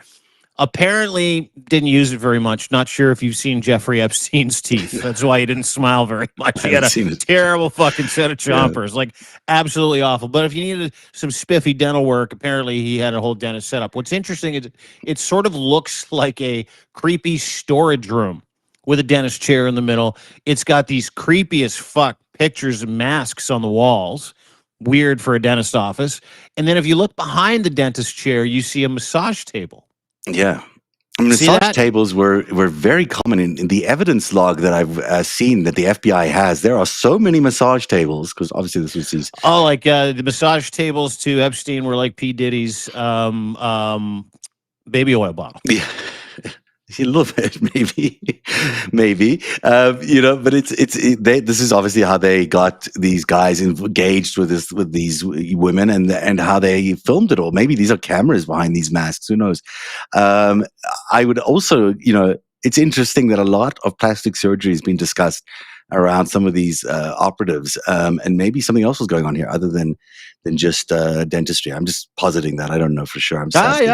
Speaker 2: Apparently didn't use it very much. Not sure if you've seen Jeffrey Epstein's teeth. That's why he didn't smile very much. He had a terrible fucking set of chompers, like absolutely awful. But if you needed some spiffy dental work, apparently he had a whole dentist setup. What's interesting is it sort of looks like a creepy storage room with a dentist chair in the middle. It's got these creepy as fuck pictures and masks on the walls. Weird for a dentist office. And then if you look behind the dentist chair, you see a massage table.
Speaker 1: Yeah. Massage tables were very common in the evidence log that I've seen that the FBI has. There are so many massage tables because obviously this was these.
Speaker 2: Oh, like the massage tables to Epstein were like P. Diddy's baby oil bottle.
Speaker 1: Yeah. A little bit, maybe, but this is obviously how they got these guys engaged with these women and how they filmed it all. Maybe these are cameras behind these masks. Who knows? I would also, it's interesting that a lot of plastic surgery has been discussed around some of these operatives, and maybe something else was going on here other than just dentistry. I'm just positing that. I don't know for sure.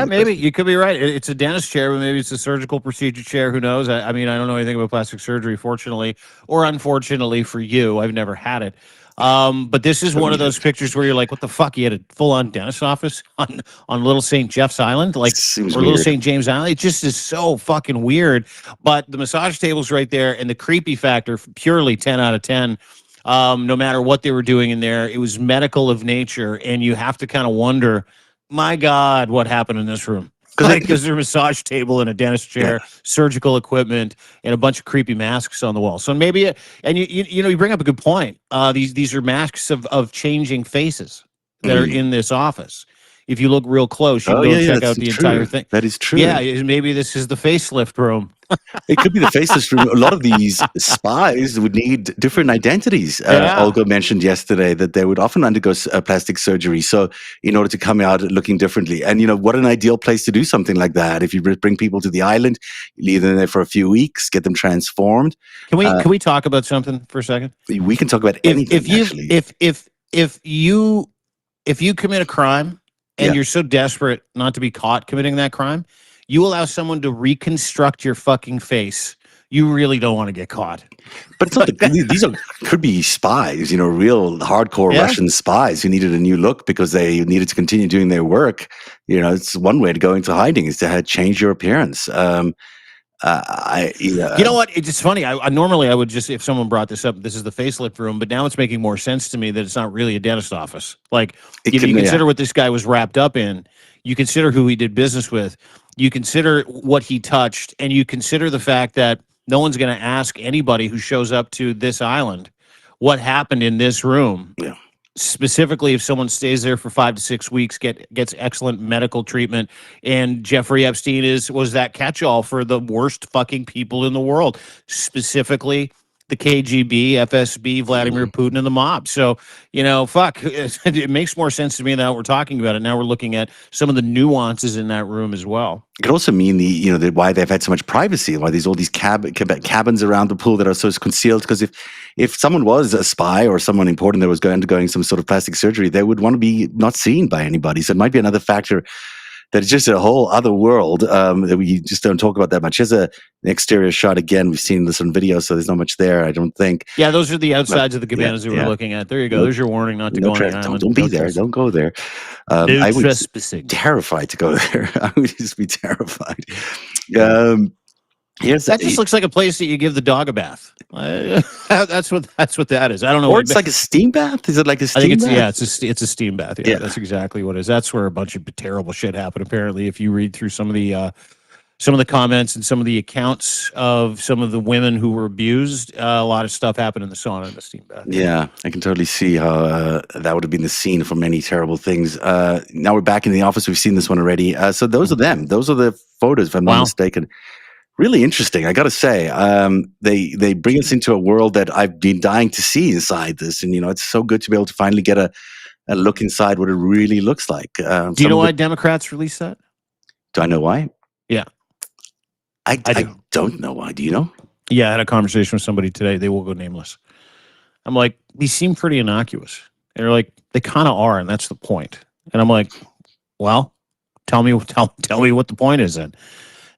Speaker 2: Maybe you could be right. It's a dentist chair, but maybe it's a surgical procedure chair. Who knows? I mean, I don't know anything about plastic surgery, fortunately or unfortunately for you. I've never had it. But this is one of those pictures where you're like, what the fuck? You had a full-on dentist office on Little St. Jeff's Island, Little St. James Island. It just is so fucking weird. But the massage table's right there, and the creepy factor, purely 10 out of 10. No matter what they were doing in there, it was medical of nature, and you have to kind of wonder, my God, what happened in this room? Because there's a massage table and a dentist chair, surgical equipment, and a bunch of creepy masks on the wall. So maybe, and you bring up a good point. These are masks of changing faces that are in this office. If you look real close, you will check out the entire thing.
Speaker 1: That is true.
Speaker 2: Yeah, maybe this is the facelift room.
Speaker 1: It could be the facelift room. A lot of these spies would need different identities. Olga mentioned yesterday that they would often undergo plastic surgery, so in order to come out looking differently. And what an ideal place to do something like that. If you bring people to the island, you leave them there for a few weeks, get them transformed.
Speaker 2: Can we talk about something for a second?
Speaker 1: We can talk about anything.
Speaker 2: If you commit a crime and you're so desperate not to be caught committing that crime, you allow someone to reconstruct your fucking face. You really don't want to get caught.
Speaker 1: But it's not these could be spies, real hardcore Russian spies who needed a new look because they needed to continue doing their work. It's one way to go into hiding is to change your appearance. You
Speaker 2: know what? It's funny. I normally I would just, if someone brought this up, this is the facelift room, but now it's making more sense to me that it's not really a dentist office. Like, if you consider what this guy was wrapped up in, you consider who he did business with, you consider what he touched, and you consider the fact that no one's going to ask anybody who shows up to this island what happened in this room.
Speaker 1: Yeah.
Speaker 2: Specifically, if someone stays there for 5 to 6 weeks, gets excellent medical treatment, and Jeffrey Epstein was that catch-all for the worst fucking people in the world. Specifically, the KGB, FSB, Vladimir
Speaker 1: Mhm.
Speaker 2: Putin, and the mob. So, fuck, it makes more sense to me now we're talking about it. Now we're looking at some of the nuances in that room as well.
Speaker 1: It could also mean why they've had so much privacy, why there's all these cabins around the pool that are so concealed. Because if someone was a spy or someone important that was undergoing some sort of plastic surgery, they would want to be not seen by anybody. So it might be another factor that it's just a whole other world that we just don't talk about that much. Here's an exterior shot again. We've seen this on video, so there's not much there, I don't think.
Speaker 2: Yeah, those are the
Speaker 1: But
Speaker 2: outsides of the
Speaker 1: yeah,
Speaker 2: cabanas that we're
Speaker 1: yeah.
Speaker 2: looking at. There you go.
Speaker 1: No,
Speaker 2: There's your warning not to go on the island.
Speaker 1: don't be there. Don't go there.
Speaker 2: No
Speaker 1: I would
Speaker 2: trespassing.
Speaker 1: terrified to go there. I would just be terrified. Here's
Speaker 2: That just looks like a place that you give the dog a bath. That's what that is. I don't know.
Speaker 1: Or it's like a steam bath. Is it like a steam
Speaker 2: I think
Speaker 1: bath?
Speaker 2: it's a steam bath. Yeah,
Speaker 1: Yeah.
Speaker 2: that's exactly what it is. That's where a bunch of terrible shit happened. Apparently, if you read through some of the comments and some of the accounts of some of the women who were abused, a lot of stuff happened in the sauna and the steam bath.
Speaker 1: Yeah, I can totally see how that would have been the scene for many terrible things. Now we're back in the office. We've seen this one already. So those are them. Those are the photos, if I'm not mistaken. Really interesting, I got to say. They bring us into a world that I've been dying to see inside this, and it's so good to be able to finally get a look inside what it really looks like.
Speaker 2: Do you know why Democrats released that?
Speaker 1: Do I know why?
Speaker 2: Yeah,
Speaker 1: I don't know why. Do you know?
Speaker 2: Yeah, I had a conversation with somebody today. They will go nameless. I'm like, these seem pretty innocuous. And they're like, they kind of are, and that's the point. And I'm like, well, tell me what the point is then.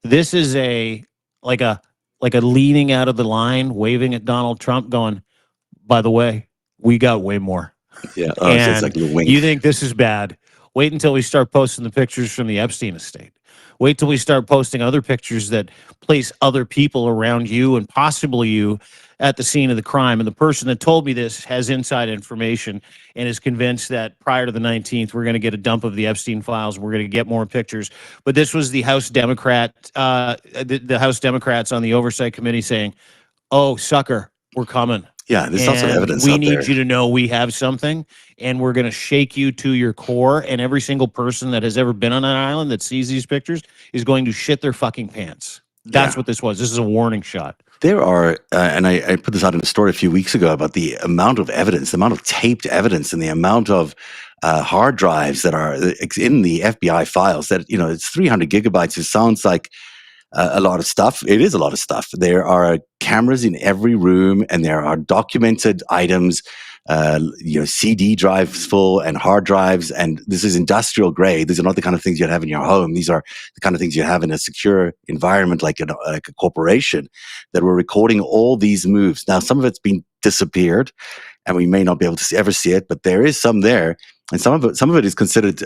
Speaker 2: This is like a leaning out of the line, waving at Donald Trump, going, by the way, we got way more.
Speaker 1: Yeah.
Speaker 2: So it's like a little wink. You think this is bad? Wait until we start posting the pictures from the Epstein estate. Wait till we start posting other pictures that place other people around you and possibly you at the scene of the crime. And the person that told me this has inside information and is convinced that prior to the 19th, we're going to get a dump of the Epstein files. We're going to get more pictures. But this was the House Democrat, the House Democrats on the Oversight Committee saying, "Oh, sucker, we're coming."
Speaker 1: Yeah, there's lots of evidence.
Speaker 2: We need you to know we have something, and we're going to shake you to your core. And every single person that has ever been on an island that sees these pictures is going to shit their fucking pants. That's what this was. This is a warning shot. There are, and I put this out in a story a few weeks ago about the amount of evidence, the amount of taped evidence, and the amount of hard drives that are in the FBI files. That it's 300 gigabytes. It sounds like a lot of stuff. It is a lot of stuff. There are cameras in every room, and there are documented items, CD drives full and hard drives. And this is industrial grade. These are not the kind of things you'd have in your home. These are the kind of things you have in a secure environment, like a corporation, that were recording all these moves. Now, some of it's been disappeared, and we may not be able to ever see it, but there is some there. And some of it is considered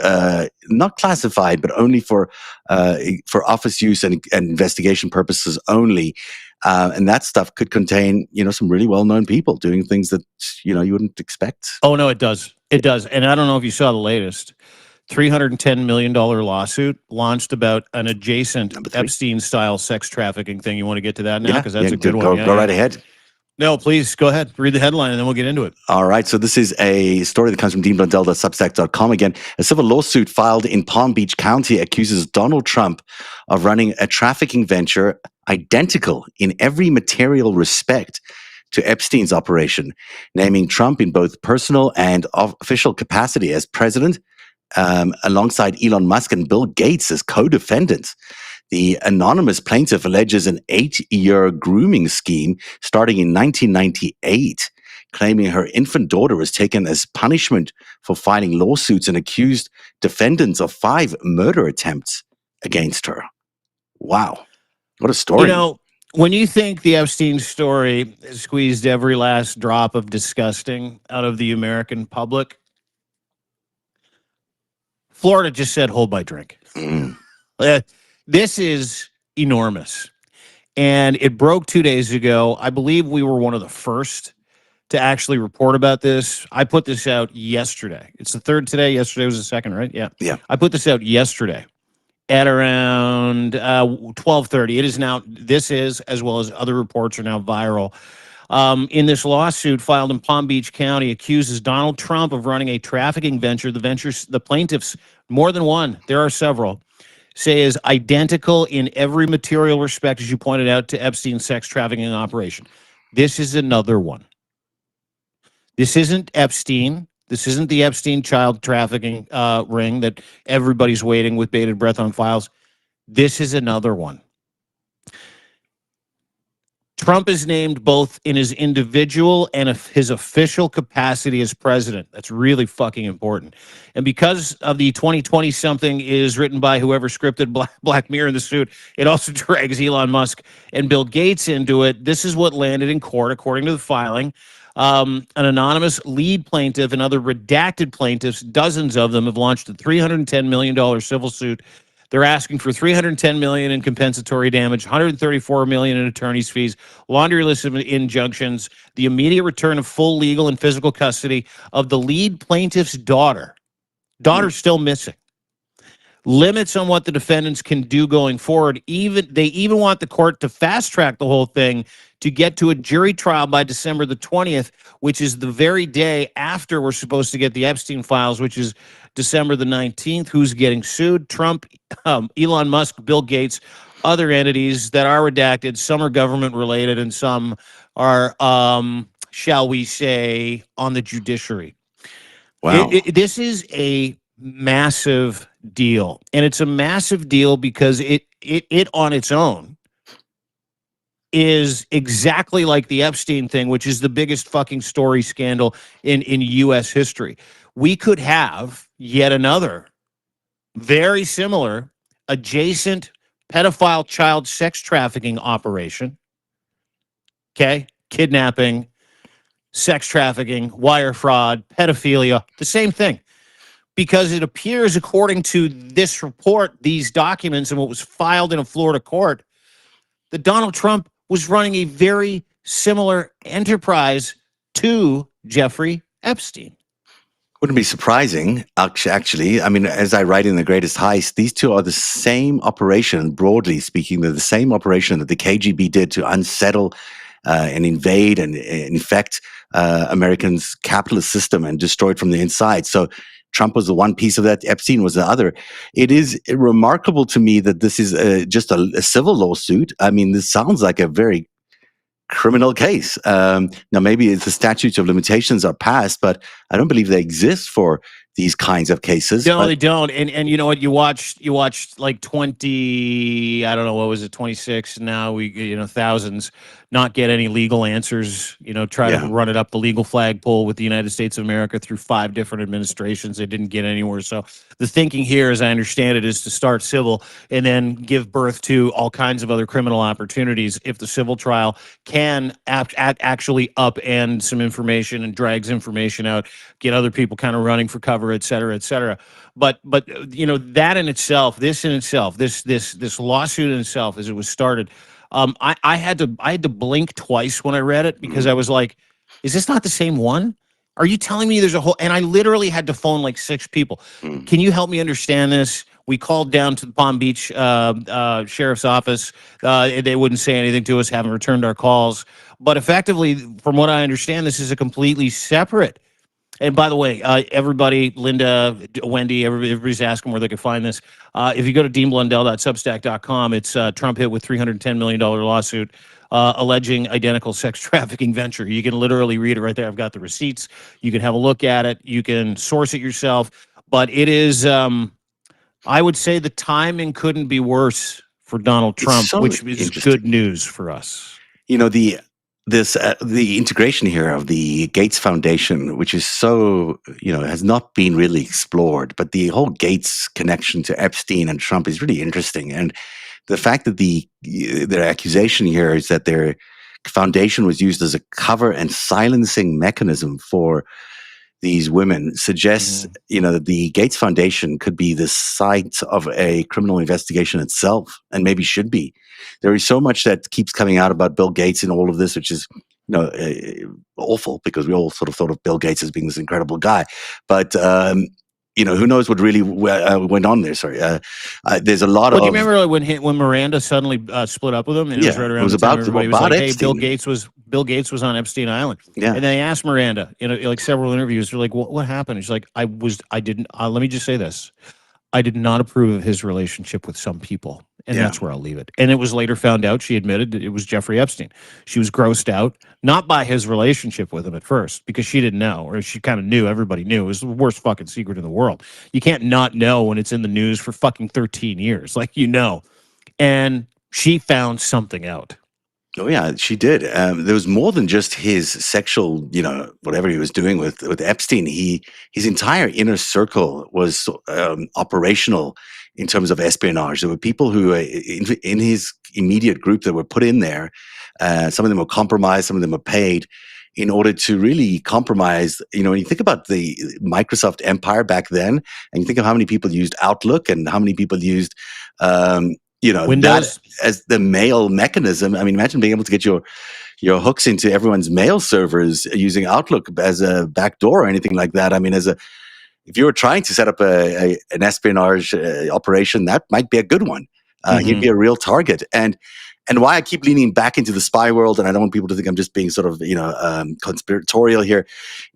Speaker 2: not classified, but only for office use and investigation purposes only. And that stuff could contain, some really well-known people doing things that you wouldn't expect. Oh no, it does. It does. And I don't know if you saw the latest $310 million lawsuit launched about an adjacent Epstein-style sex trafficking thing. You want to get to that now? Because that's a good one. Go right ahead. No, please go ahead. Read the headline and then we'll get into it. All right. So this is a story that comes from deanblundell.substack.com. Again, a civil lawsuit filed in Palm Beach County accuses Donald Trump of running a trafficking venture identical in every material respect to Epstein's operation, naming Trump in both personal and official capacity as president, alongside Elon Musk and Bill Gates as co-defendants. The anonymous plaintiff alleges an 8-year grooming scheme starting in 1998, claiming her infant daughter was taken as punishment for filing lawsuits and accused defendants of 5 murder attempts against her. Wow. What a story. When you think the Epstein story squeezed every last drop of disgusting out of the American public, Florida just said, hold my drink. This is enormous. And it broke 2 days ago. I believe we were one of the first to actually report about this. I put this out yesterday. It's the third today. Yesterday was the second, right? Yeah. Yeah. I put this out yesterday at around 12:30. It is now, this is, as well as other reports are now viral. In this lawsuit filed in Palm Beach County, accuses Donald Trump of running a trafficking venture. The plaintiffs, more than one, there are several, say is identical in every material respect, as you pointed out, to Epstein's sex trafficking operation. This is another one. This isn't Epstein. This isn't the Epstein child trafficking ring that everybody's waiting with bated breath on files. This is another one. Trump is named both in his individual and his official capacity as president. That's really fucking important. And because of the 2020 something is written by whoever scripted Black Mirror in the suit, it also drags Elon Musk and Bill Gates into it. This is what landed in court, according to the filing. An anonymous lead plaintiff and other redacted plaintiffs, dozens of them, have launched a $310 million civil suit. They're asking for $310 million in compensatory damage, $134 million in attorney's fees, laundry list of injunctions, the immediate return of full legal and physical custody of the lead plaintiff's daughter. Daughter's still missing. Limits on what the defendants can do going forward. They even want the court to fast track the whole thing to get to a jury trial by December the 20th, which is the very day after we're supposed to get the Epstein files, which is December the 19th. Who's getting sued? Trump, Elon Musk, Bill Gates, other entities that are redacted. Some are government related and some are, shall we say, on the judiciary.
Speaker 1: Wow.
Speaker 2: This is a massive deal. And it's a massive deal because it on its own is exactly like the Epstein thing, which is the biggest fucking story scandal in U.S. history. We could have yet another very similar adjacent pedophile child sex trafficking operation. Okay? Kidnapping, sex trafficking, wire fraud, pedophilia, the same thing. Because it appears, according to this report, these documents, and what was filed in a Florida court, that Donald Trump was running a very similar enterprise to Jeffrey Epstein.
Speaker 1: Wouldn't be surprising, actually. I mean, as I write in The Greatest Heist, these two are the same operation, broadly speaking. They're the same operation that the KGB did to unsettle and invade and infect Americans' capitalist system and destroy it from the inside. So Trump was the one piece of that. Epstein was the other. It is remarkable to me that this is just a civil lawsuit. I mean, this sounds like a very criminal case. Now, maybe the statutes of limitations are passed, but I don't believe they exist for these kinds of cases.
Speaker 2: No, they don't. And you know what? You watched like 20, I don't know, what was it, 26? Now thousands not get any legal answers, try to run it up the legal flagpole with the United States of America through 5 different administrations. They didn't get anywhere. So the thinking here, as I understand it, is to start civil and then give birth to all kinds of other criminal opportunities if the civil trial can actually upend some information and drags information out, get other people kind of running for cover, et cetera, et cetera. But that in itself, this lawsuit in itself, as it was started, I had to blink twice when I read it because I was like, is this not the same one? Are you telling me there's a whole? And I literally had to phone like 6 people. Can you help me understand this? We called down to the Palm Beach sheriff's office. They wouldn't say anything to us, haven't returned our calls. But effectively, from what I understand, this is a completely separate. And by the way, everybody, Linda, Wendy, everybody's asking where they can find this. If you go to deanblundell.substack.com, it's Trump hit with $310 million lawsuit alleging identical sex trafficking venture. You can literally read it right there. I've got the receipts. You can have a look at it. You can source it yourself. But it is, I would say the timing couldn't be worse for Donald Trump, which is good news for us.
Speaker 1: The integration here of the Gates Foundation, which is so, has not been really explored, but the whole Gates connection to Epstein and Trump is really interesting. And the fact that their accusation here is that their foundation was used as a cover and silencing mechanism for these women suggests, that the Gates Foundation could be the site of a criminal investigation itself, and maybe should be. There is so much that keeps coming out about Bill Gates and all of this, which is, awful because we all sort of thought of Bill Gates as being this incredible guy. But who knows what really went on there? Sorry, there's a lot of.
Speaker 2: Do you remember when Miranda suddenly split up with him? And it was right around the time everybody was like, "Hey, Bill Gates was on Epstein Island."
Speaker 1: Yeah.
Speaker 2: And they asked Miranda in like several interviews, they're like, "What happened?" She's like, "I didn't. Let me just say this. I did not approve of his relationship with some people. And
Speaker 1: Yeah.
Speaker 2: that's where I'll leave it. And it was later found out, she admitted that it was Jeffrey Epstein. She was grossed out, not by his relationship with him at first, because she didn't know, or she kind of knew, everybody knew. It was the worst fucking secret in the world. You can't not know when it's in the news for fucking 13 years. Like, you know. And she found something out.
Speaker 1: Oh yeah, she did. There was more than just his sexual, whatever he was doing with Epstein. His entire inner circle was operational in terms of espionage. There were people who were in his immediate group that were put in there. Some of them were compromised. Some of them were paid in order to really compromise. When you think about the Microsoft empire back then, and you think of how many people used Outlook and how many people used
Speaker 2: Windows.
Speaker 1: that as the mail mechanism. I mean, imagine being able to get your hooks into everyone's mail servers using Outlook as a backdoor or anything like that. I mean, if you were trying to set up an espionage operation, that might be a good one. He'd be a real target. And why I keep leaning back into the spy world, and I don't want people to think I'm just being sort of conspiratorial here,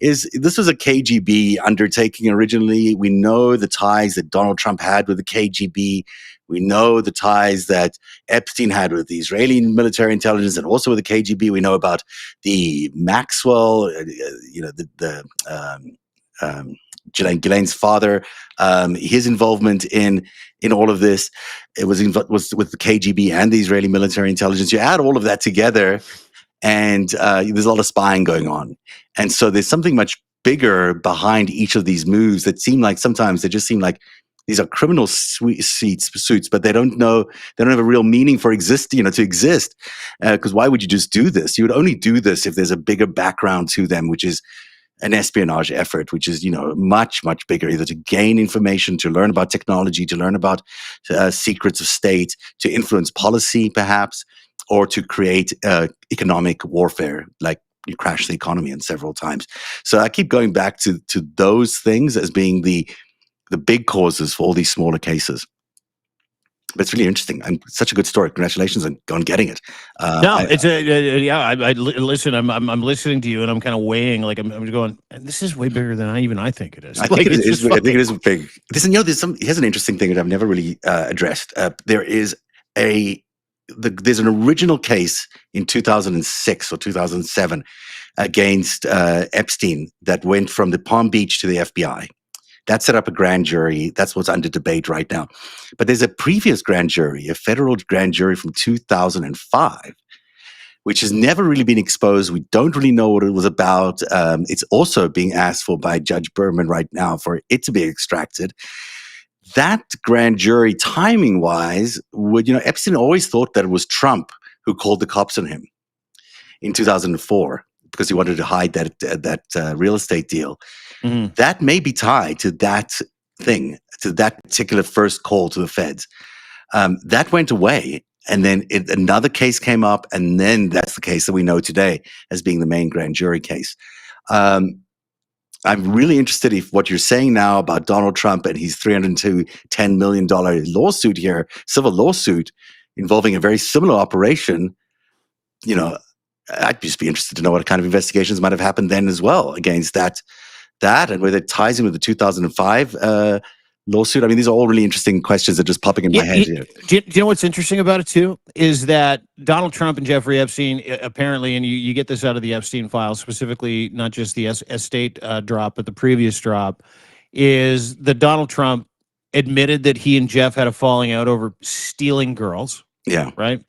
Speaker 1: is this was a KGB undertaking originally. We know the ties that Donald Trump had with the KGB. We know the ties that Epstein had with the Israeli military intelligence and also with the KGB. We know about the Maxwell, Ghislaine's father, his involvement in all of this. It was with the KGB and the Israeli military intelligence. You add all of that together, and there's a lot of spying going on. And so there's something much bigger behind each of these moves that sometimes they just seem like these are criminal suits, but they don't have a real meaning for to exist. Because why would you just do this? You would only do this if there's a bigger background to them, which is an espionage effort, which is much, much bigger, either to gain information, to learn about technology, to learn about secrets of state, to influence policy perhaps, or to create economic warfare, like you crash the economy in several times. So I keep going back to those things as being the big causes for all these smaller cases. But it's really interesting and such a good story. Congratulations on getting it.
Speaker 2: Listen. I'm listening to you, and I'm kind of weighing. Like I'm going. This is way bigger than I think it is.
Speaker 1: I think it is. I think it is big. Here's an interesting thing that I've never really addressed. There's an original case in 2006 or 2007 against Epstein that went from the Palm Beach to the FBI. That set up a grand jury. That's what's under debate right now. But there's a previous grand jury, a federal grand jury from 2005, which has never really been exposed. We don't really know what it was about. It's also being asked for by Judge Berman right now for it to be extracted. That grand jury, timing-wise, Epstein always thought that it was Trump who called the cops on him in 2004 because he wanted to hide that real estate deal. Mm-hmm. That may be tied to that thing, to that particular first call to the feds. That went away, and then another case came up, and then that's the case that we know today as being the main grand jury case. I'm really interested if what you're saying now about Donald Trump and his $310 million lawsuit here, civil lawsuit involving a very similar operation, I'd just be interested to know what kind of investigations might have happened then as well against that and whether it ties in with the 2005 lawsuit. I mean, these are all really interesting questions that are just popping in my head here.
Speaker 2: Do you know what's interesting about it too? Is that Donald Trump and Jeffrey Epstein apparently, and you get this out of the Epstein files, specifically not just the estate drop, but the previous drop, is that Donald Trump admitted that he and Jeff had a falling out over stealing girls.
Speaker 1: Yeah.
Speaker 2: Right?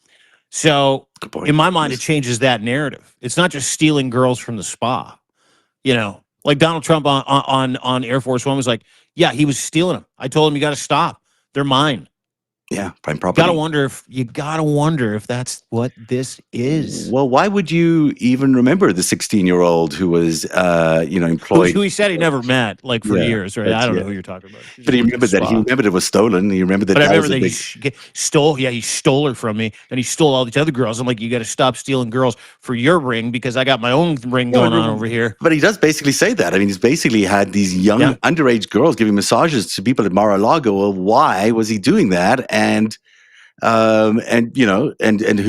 Speaker 2: So in my mind, it changes that narrative. It's not just stealing girls from the spa, Like Donald Trump on Air Force One was like, yeah, he was stealing them. I told him, you got to stop. They're mine.
Speaker 1: Yeah, prime property.
Speaker 2: You gotta wonder if that's what this is.
Speaker 1: Well, why would you even remember the 16-year-old who was, employed?
Speaker 2: Who he said he never met, for years, right? I don't know who you're talking about.
Speaker 1: But he remembered that. He remembered it was stolen. He remembered that.
Speaker 2: But I remember that he stole. Yeah, he stole her from me, and he stole all these other girls. I'm like, you got to stop stealing girls for your ring because I got my own ring going on over here.
Speaker 1: But he does basically say that. I mean, he's basically had these young underage girls giving massages to people at Mar-a-Lago. Well, why was he doing that? And And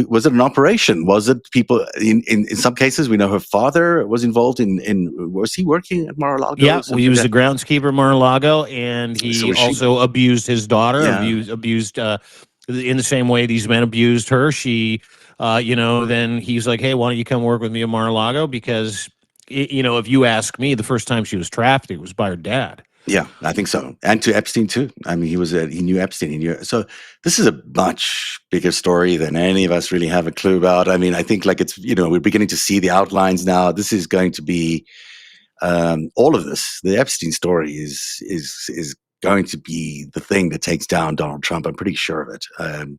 Speaker 1: was it an operation? Was it people in some cases? We know her father was involved in. Was he working at Mar-a-Lago
Speaker 2: Yeah,
Speaker 1: or
Speaker 2: well, he
Speaker 1: something
Speaker 2: was
Speaker 1: like
Speaker 2: the groundskeeper at Mar-a-Lago, and
Speaker 1: that? So
Speaker 2: he
Speaker 1: was she?
Speaker 2: also abused his daughter.
Speaker 1: Yeah,
Speaker 2: Abused in the same way these men abused her. She, then he's like, "Hey, why don't you come work with me at Mar-a-Lago?" Because, if you ask me, the first time she was trafficked it was by her dad.
Speaker 1: yeah, I think so. And to Epstein too. I mean, he knew Epstein. He knew. So this is a much bigger story than any of us really have a clue about. I mean, I think like it's we're beginning to see the outlines now. This is going to be all of this. The Epstein story is going to be the thing that takes down Donald Trump. I'm pretty sure of it,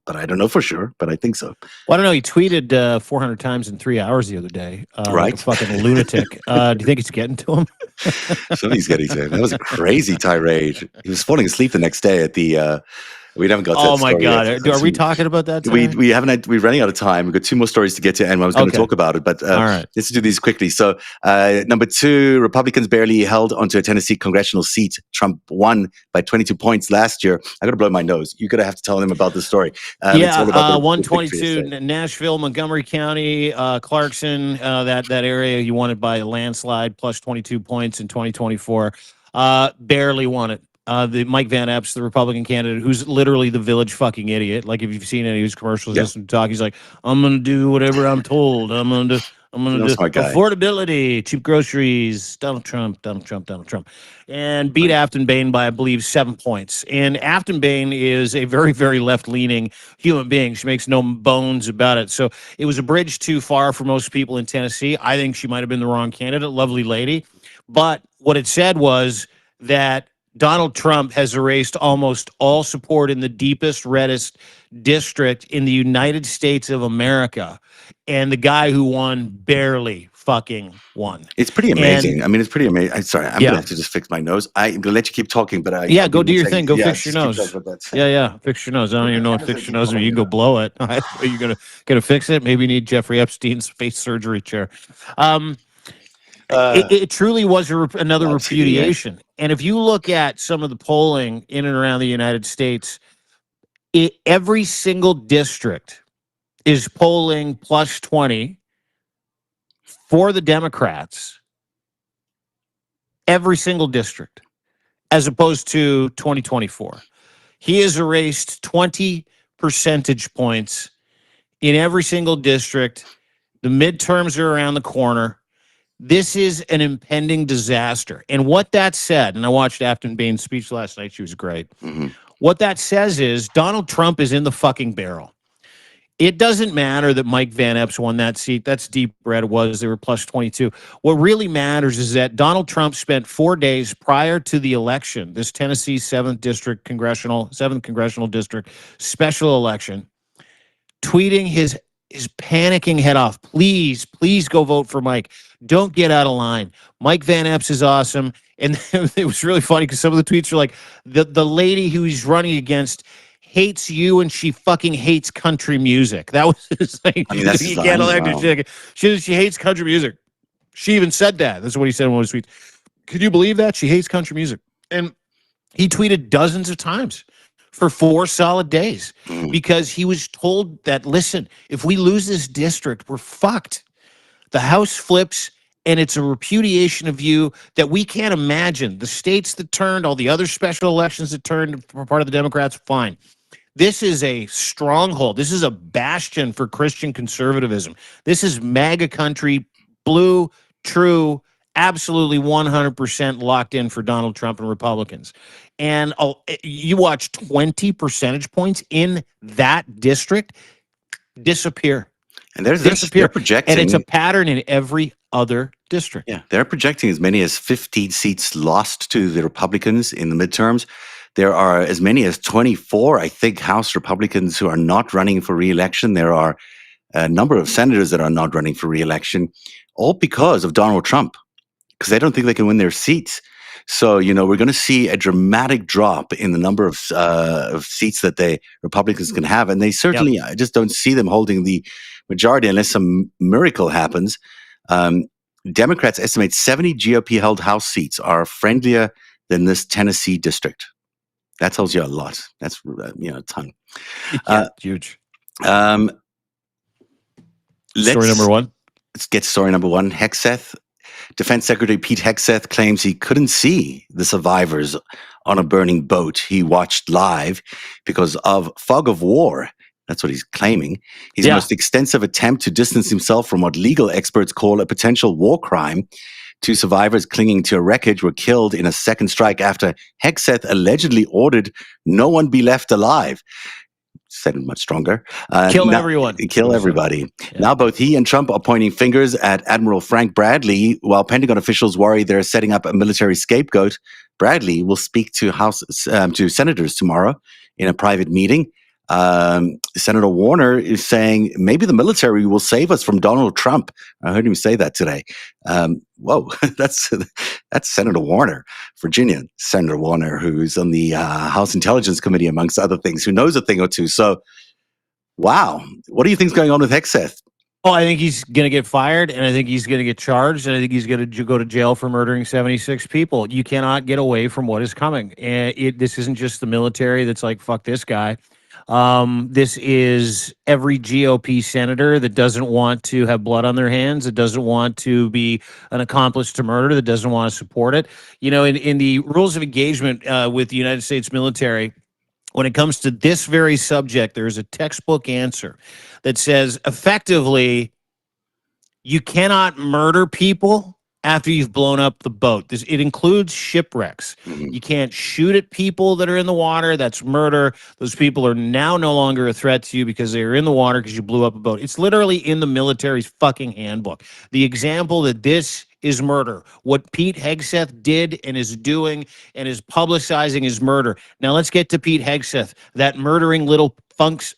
Speaker 1: but I don't know for sure. But I think so.
Speaker 2: Well, I don't know. He tweeted 400 times in 3 hours the other day, like a
Speaker 1: Right?
Speaker 2: fucking lunatic. Do you think it's getting to him?
Speaker 1: Somebody's getting to him. That was a crazy tirade. He was falling asleep the next day at the. We haven't got to that
Speaker 2: Oh my
Speaker 1: story yet.
Speaker 2: God! Are we talking about that
Speaker 1: We
Speaker 2: today?
Speaker 1: we haven't had, we're running out of time. We've got two more stories to get to, and I was going to
Speaker 2: Okay.
Speaker 1: talk about it, but
Speaker 2: All right.
Speaker 1: let's do these quickly. So, number two, Republicans barely held onto a Tennessee congressional seat. Trump won by 22 points last year. I got to blow my nose. You're going to have to tell them about this story. It's all about the victory
Speaker 2: 122,
Speaker 1: state.
Speaker 2: Nashville, Montgomery County, Clarkson, that area. He won it by a landslide, plus 22 points in 2024. Barely won it. The Mike Van Epps, the Republican candidate, who's literally the village fucking idiot. Like if you've seen any of his commercials,
Speaker 1: Yeah.
Speaker 2: listen to talk. He's like, "I'm gonna do whatever I'm told. I'm gonna do
Speaker 1: Smart guy.
Speaker 2: affordability, cheap groceries, Donald Trump, and beat Afton Bain by I believe 7 points. And Afton Bain is a very very left leaning human being. She makes no bones about it. So it was a bridge too far for most people in Tennessee. I think she might have been the wrong candidate. Lovely lady, but what it said was that Donald Trump has erased almost all support in the deepest, reddest district in the United States of America. And the guy who won barely fucking won.
Speaker 1: It's pretty amazing. I mean, it's pretty amazing. I'm sorry. I'm going to have to just fix my nose. I'm going to let you keep talking, but
Speaker 2: yeah, go do your thing. Go fix your
Speaker 1: just keep
Speaker 2: nose.
Speaker 1: talking about that.
Speaker 2: Yeah, fix your nose. I don't even know what fix your nose means. You can go blow it. You're gonna fix it. Maybe you need Jeffrey Epstein's face surgery chair. It truly was another repudiation. And if you look at some of the polling in and around the United States, every single district is polling plus 20 for the Democrats. Every single district, as opposed to 2024. He has erased 20 percentage points in every single district. The midterms are around the corner. This is an impending disaster. And what that said, and I watched Afton Bain's speech last night. She was great.
Speaker 1: Mm-hmm.
Speaker 2: What that says is Donald Trump is in the fucking barrel. It doesn't matter that Mike Van Epps won that seat. That's deep red. It was. They were plus 22. What really matters is that Donald Trump spent 4 days prior to the election, this Tennessee 7th congressional district special election, tweeting his panicking head off. Please go vote for Mike. Don't get out of line. Mike Van Epps is awesome. And it was really funny because some of the tweets are like, the lady who he's running against hates you and she fucking hates country music. That was his thing.
Speaker 1: I mean, that's
Speaker 2: you can't elect her. She hates country music. She even said that. That's what he said in one of his tweets. Could you believe that? She hates country music. And he tweeted dozens of times for 4 solid days because he was told that, listen, if we lose this district, we're fucked. The House flips, and it's a repudiation of you that we can't imagine. The states that turned, all the other special elections that turned for part of the Democrats, fine. This is a stronghold. This is a bastion for Christian conservatism. This is MAGA country, blue, true, absolutely 100% locked in for Donald Trump and Republicans. And you watch 20 percentage points in that district disappear.
Speaker 1: And they're projecting,
Speaker 2: and it's a pattern in every other district.
Speaker 1: Yeah, they're projecting as many as 15 seats lost to the Republicans in the midterms. There are as many as 24, I think, House Republicans who are not running for re-election. There are a number of senators that are not running for re-election, all because of Donald Trump, because they don't think they can win their seats. So, we're going to see a dramatic drop in the number of seats that the Republicans can have. And they certainly, I just don't see them holding the majority unless some miracle happens. Democrats estimate 70 GOP-held House seats are friendlier than this Tennessee district. That tells you a lot. That's a ton.
Speaker 2: Yeah, huge.
Speaker 1: Um,
Speaker 2: Story number one.
Speaker 1: Let's get to story number one. Hegseth. Defense Secretary Pete Hegseth claims he couldn't see the survivors on a burning boat he watched live because of fog of war. That's what he's claiming. His most extensive attempt to distance himself from what legal experts call a potential war crime. Two survivors clinging to a wreckage were killed in a second strike after Hegseth allegedly ordered no one be left alive. Said it much stronger.
Speaker 2: Kill everyone.
Speaker 1: Kill everybody. Yeah. Now both he and Trump are pointing fingers at Admiral Frank Bradley, while Pentagon officials worry they're setting up a military scapegoat. Bradley will speak to to senators tomorrow in a private meeting. Senator Warner is saying maybe the military will save us from Donald Trump. I heard him say that today. Whoa, that's Senator Warner, Virginia Senator Warner, who's on the House Intelligence Committee, amongst other things, who knows a thing or two. So, wow, what do you think's going on with Hegseth?
Speaker 2: Oh, I think he's going to get fired, and I think he's going to get charged, and I think he's going to go to jail for murdering 76 people. You cannot get away from what is coming. And this isn't just the military that's like, fuck this guy. This is every GOP senator that doesn't want to have blood on their hands, that doesn't want to be an accomplice to murder, that doesn't want to support it. You know, in the rules of engagement with the United States military, when it comes to this very subject, there is a textbook answer that says effectively you cannot murder people after you've blown up the boat. It includes shipwrecks. You can't shoot at people that are in the water. That's murder. Those people are now no longer a threat to you because they are in the water because you blew up a boat. It's literally in the military's fucking handbook. The example that this is murder. What Pete Hegseth did and is doing and is publicizing is murder. Now let's get to Pete Hegseth, that murdering little fox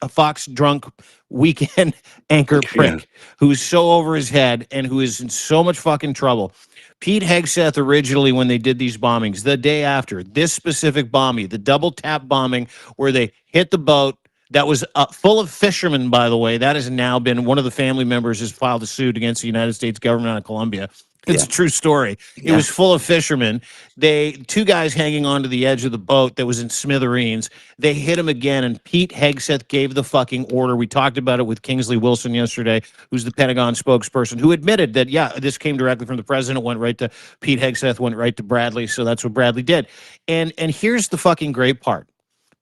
Speaker 2: drunk weekend anchor prick who's so over his head and who is in so much fucking trouble. Pete Hegseth originally, when they did these bombings, the day after this specific bombing, the double tap bombing where they hit the boat that was full of fishermen, by the way, that has now been, one of the family members has filed a suit against the United States government out of Colombia. It's a true story. It was full of fishermen. Two guys hanging onto the edge of the boat that was in smithereens. They hit him again, and Pete Hegseth gave the fucking order. We talked about it with Kingsley Wilson yesterday, who's the Pentagon spokesperson, who admitted that, this came directly from the president, went right to Pete Hegseth, went right to Bradley, so that's what Bradley did. And here's the fucking great part.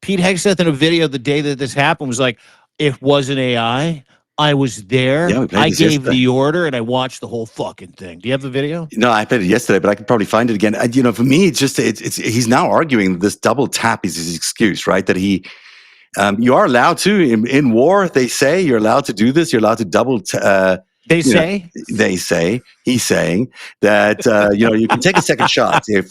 Speaker 2: Pete Hegseth in a video the day that this happened was like, it wasn't AI. I was there.
Speaker 1: Yeah,
Speaker 2: I gave the order, and I watched the whole fucking thing. Do you have the video?
Speaker 1: No, I played it yesterday, but I could probably find it again. For me, it's just he's now arguing this double tap is his excuse, right? That you are allowed to in war. They say you're allowed to do this. You're allowed to double.
Speaker 2: They say
Speaker 1: he's saying that you can take a second shot if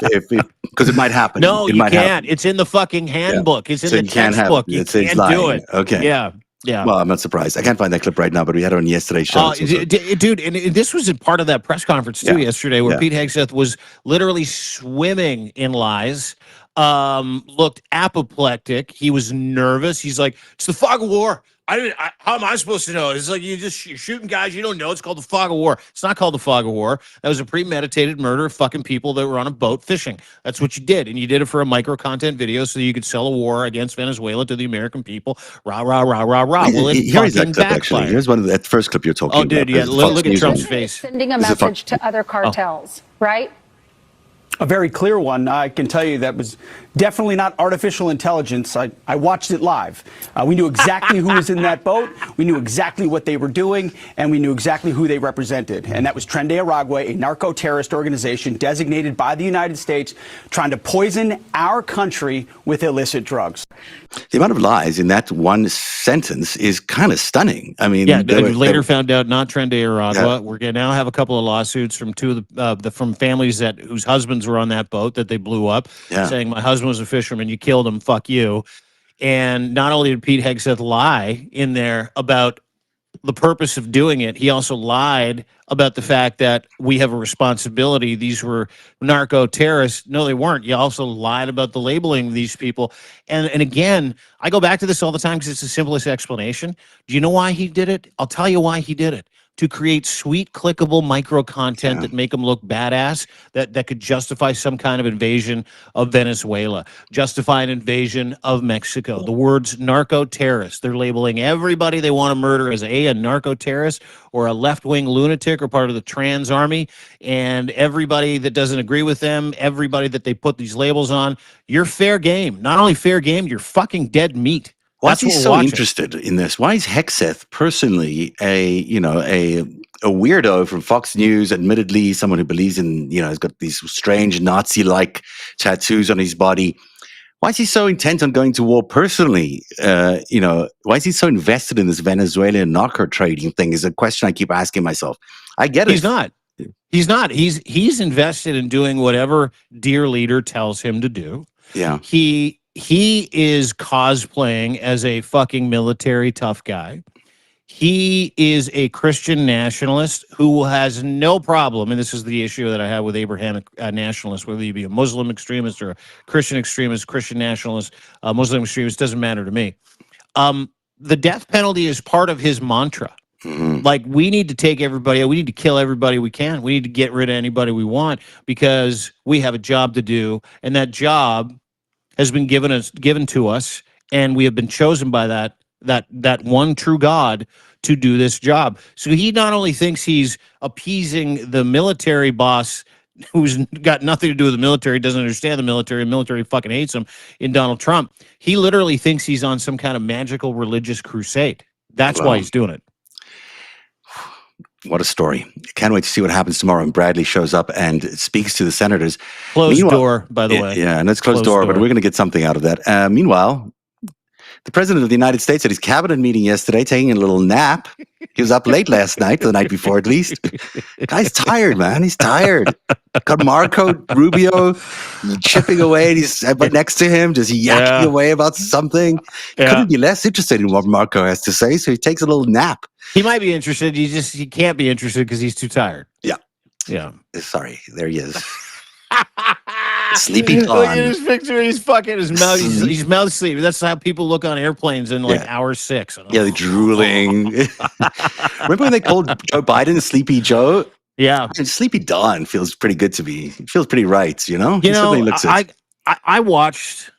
Speaker 1: because it might happen.
Speaker 2: No, you can't. Happen. It's in the fucking handbook. It's in the textbook. You can't do it.
Speaker 1: Okay.
Speaker 2: Yeah. Yeah.
Speaker 1: Well, I'm not surprised. I can't find that clip right now, but we had it on yesterday's show.
Speaker 2: Dude, and this was part of that press conference too yesterday, where Pete Hegseth was literally swimming in lies. Looked apoplectic. He was nervous. He's like, "It's the fog of war. How am I supposed to know? It's like you're shooting guys you don't know. It's called the fog of war. It's not called the fog of war. That was a premeditated murder of fucking people that were on a boat fishing. That's what you did, and you did it for a micro content video so you could sell a war against Venezuela to the American people. Rah rah rah rah rah. Well, it
Speaker 1: here's that clip,
Speaker 2: backfired.
Speaker 1: Actually, here's one of that first clip you're talking about.
Speaker 2: Oh, dude, yeah. Look at Trump's face.
Speaker 3: Sending a message to other cartels, right?
Speaker 4: A very clear one. I can tell you that was definitely not artificial intelligence. I watched it live. We knew exactly who was in that boat. We knew exactly what they were doing, and we knew exactly who they represented. And that was Tren de Aragua, a narco-terrorist organization designated by the United States, trying to poison our country with illicit drugs.
Speaker 1: The amount of lies in that one sentence is kind of stunning. I mean,
Speaker 2: later found out not Tren de Aragua. We're going to now have a couple of lawsuits from two of from families whose husbands were on that boat that they blew up, saying my husband was a fisherman, you killed him, fuck you. And not only did Pete Hegseth lie in there about the purpose of doing it, he also lied about the fact that we have a responsibility. These were narco terrorists. No, they weren't. You also lied about the labeling of these people. And again, I go back to this all the time because it's the simplest explanation. Do you know why he did it? I'll tell you why he did it. To create sweet, clickable micro content that make them look badass, that could justify some kind of invasion of Venezuela, justify an invasion of Mexico. The words narco terrorist, they're labeling everybody they want to murder as a narco terrorist or a left-wing lunatic or part of the trans army, and everybody that doesn't agree with them, everybody that they put these labels on, you're fair game. Not only fair game, you're fucking dead meat.
Speaker 1: Why is he so interested in this? Why is Hexeth personally a weirdo from Fox News, admittedly someone who believes in, has got these strange Nazi-like tattoos on his body? Why is he so intent on going to war personally? Why is he so invested in this Venezuelan narco trading thing is a question I keep asking myself. I get it.
Speaker 2: He's not. He's invested in doing whatever dear leader tells him to do.
Speaker 1: Yeah.
Speaker 2: He is cosplaying as a fucking military tough guy. He is a Christian nationalist who has no problem, and this is the issue that I have with Abrahamic nationalists, whether you be a Muslim extremist or a Christian extremist, Christian nationalist, Muslim extremist, doesn't matter to me. The death penalty is part of his mantra.
Speaker 1: Mm-hmm.
Speaker 2: Like, we need to take everybody, we need to kill everybody we can. We need to get rid of anybody we want because we have a job to do, and that job has been given to us, and we have been chosen by that one true God to do this job. So he not only thinks he's appeasing the military boss who's got nothing to do with the military, doesn't understand the military fucking hates him, in Donald Trump. He literally thinks he's on some kind of magical religious crusade. That's why he's doing it.
Speaker 1: What a story. Can't wait to see what happens tomorrow when Bradley shows up and speaks to the senators.
Speaker 2: Closed door, by the way.
Speaker 1: Yeah, and it's closed door, but we're going to get something out of that. Meanwhile, the President of the United States at his cabinet meeting yesterday, taking a little nap. He was up late last night, the night before at least. The guy's tired, man. He's tired. Got Marco Rubio chipping away, and he's next to him, just yakking away about something. He couldn't be less interested in what Marco has to say, so he takes a little nap.
Speaker 2: He might be interested. He can't be interested because he's too tired. Yeah.
Speaker 1: Sorry, there he is. Sleepy Con.
Speaker 2: Look at his picture. He's fucking his mouth. He's mouth sleepy. That's how people look on airplanes in hour 6.
Speaker 1: Yeah, they're drooling. Remember when they called Joe Biden Sleepy Joe?
Speaker 2: Yeah,
Speaker 1: and Sleepy Don feels pretty good to me. It feels pretty right,
Speaker 2: He looks I watched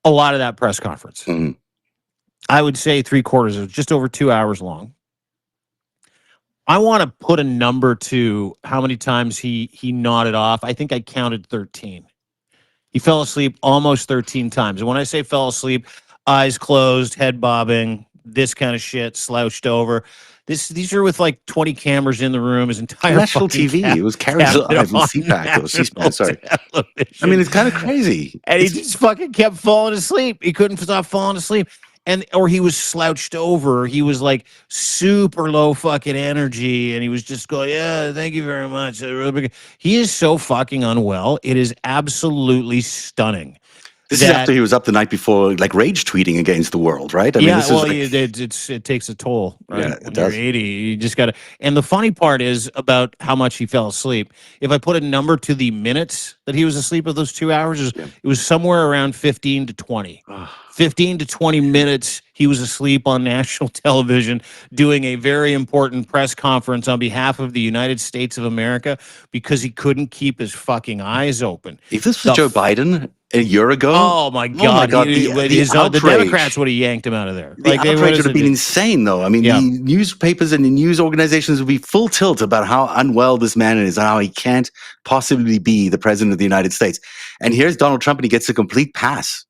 Speaker 2: a lot of that press conference.
Speaker 1: Mm-hmm.
Speaker 2: I would say 3/4 of just over 2 hours long. I want to put a number to how many times he nodded off. I think I counted 13. He fell asleep almost 13 times. And when I say fell asleep, eyes closed, head bobbing, this kind of shit, slouched over. These are with like 20 cameras in the room. His entire
Speaker 1: national TV. It was carried live in CPAC or C-SPAN. Sorry. I mean, it's kind of crazy.
Speaker 2: And he just fucking kept falling asleep. He couldn't stop falling asleep. Or he was slouched over. He was like super low fucking energy, and he was just going, "Yeah, thank you very much." He is so fucking unwell. It is absolutely stunning.
Speaker 1: This is after he was up the night before, like rage tweeting against the world, right?
Speaker 2: It takes a toll. Right?
Speaker 1: Yeah,
Speaker 2: when you're 80, you just got to. And the funny part is about how much he fell asleep. If I put a number to the minutes that he was asleep of those 2 hours, it was somewhere around 15 to 20. 15 to 20 minutes he was asleep on national television doing a very important press conference on behalf of the United States of America because he couldn't keep his fucking eyes open.
Speaker 1: If this was Joe Biden a year ago,
Speaker 2: oh my God, the Democrats would have yanked him out of there.
Speaker 1: The outrage would have been insane, though. I mean, the newspapers and the news organizations would be full tilt about how unwell this man is and how he can't possibly be the president of the United States. And here's Donald Trump, and he gets a complete pass.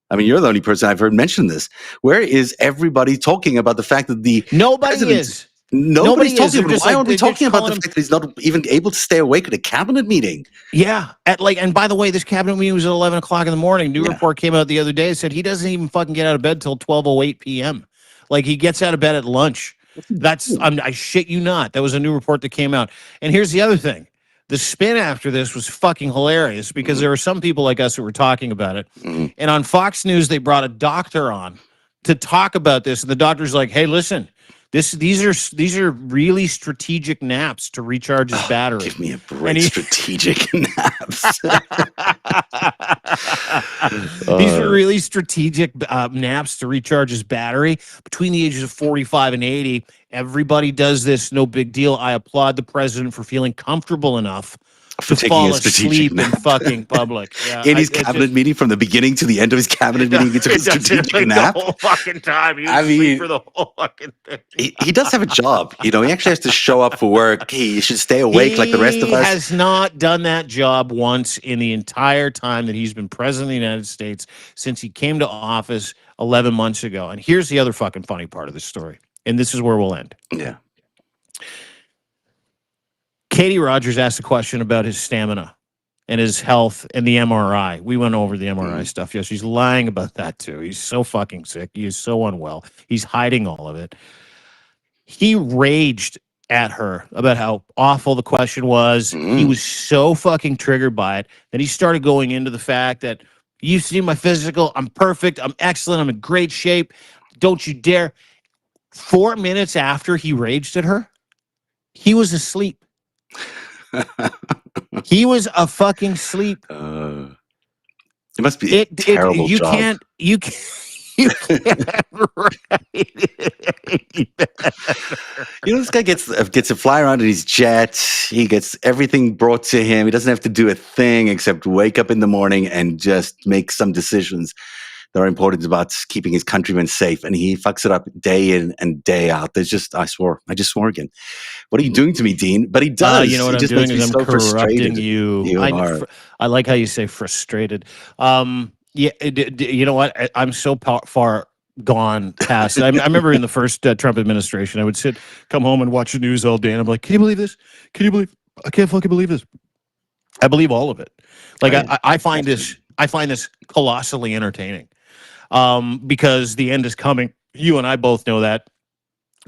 Speaker 1: I mean, you're the only person I've heard mention this. Where is everybody talking about the fact that
Speaker 2: Nobody is.
Speaker 1: Nobody's talking about it. Why aren't we talking about the fact that he's not even able to stay awake at a cabinet meeting?
Speaker 2: Yeah. And by the way, this cabinet meeting was at 11 o'clock in the morning. New report came out the other day. It said he doesn't even fucking get out of bed till 12:08 p.m. Like, he gets out of bed at lunch. I shit you not. That was a new report that came out. And here's the other thing. The spin after this was fucking hilarious because there were some people like us who were talking about it. And on Fox News, they brought a doctor on to talk about this. And the doctor's like, hey, listen, These are really strategic naps to recharge his battery.
Speaker 1: Give me a break. Strategic naps.
Speaker 2: These are really strategic naps to recharge his battery. Between the ages of 45 and 80, everybody does this. No big deal. I applaud the president for feeling comfortable enough
Speaker 1: for
Speaker 2: to
Speaker 1: taking
Speaker 2: fall
Speaker 1: a strategic
Speaker 2: asleep
Speaker 1: nap.
Speaker 2: in fucking public. Yeah,
Speaker 1: in his cabinet meeting, from the beginning to the end of his cabinet meeting, he took a strategic nap.
Speaker 2: The whole fucking time. He was
Speaker 1: I
Speaker 2: asleep
Speaker 1: mean,
Speaker 2: for the whole fucking thing.
Speaker 1: He does have a job. He actually has to show up for work. He should stay awake like the rest of us.
Speaker 2: He has not done that job once in the entire time that he's been president of the United States since he came to office 11 months ago. And here's the other fucking funny part of the story. And this is where we'll end.
Speaker 1: Yeah.
Speaker 2: Katie Rogers asked a question about his stamina and his health and the MRI. We went over the MRI stuff. Yes, she's lying about that too. He's so fucking sick. He is so unwell. He's hiding all of it. He raged at her about how awful the question was. He was so fucking triggered by it. Then he started going into the fact that, you see my physical, I'm perfect, I'm excellent, I'm in great shape. Don't you dare. 4 minutes after he raged at her, he was asleep. He was a fucking sleep.
Speaker 1: It must be a terrible
Speaker 2: you
Speaker 1: job.
Speaker 2: can't
Speaker 1: This guy gets to fly around in his jet. He gets everything brought to him. He doesn't have to do a thing except wake up in the morning and just make some decisions that are important about keeping his countrymen safe. And he fucks it up day in and day out. There's just, I just swore again. What are you doing to me, Dean? But he does.
Speaker 2: You know what
Speaker 1: he
Speaker 2: I'm
Speaker 1: just
Speaker 2: doing
Speaker 1: makes me
Speaker 2: is I'm
Speaker 1: so
Speaker 2: corrupting
Speaker 1: frustrated.
Speaker 2: you. I like how you say frustrated. You know what? I'm so far gone past. I remember in the first Trump administration, I would come home and watch the news all day, and I'm like, can you believe this? I can't fucking believe this. I believe all of it. Like I find this colossally entertaining, because the end is coming. You and I both know that.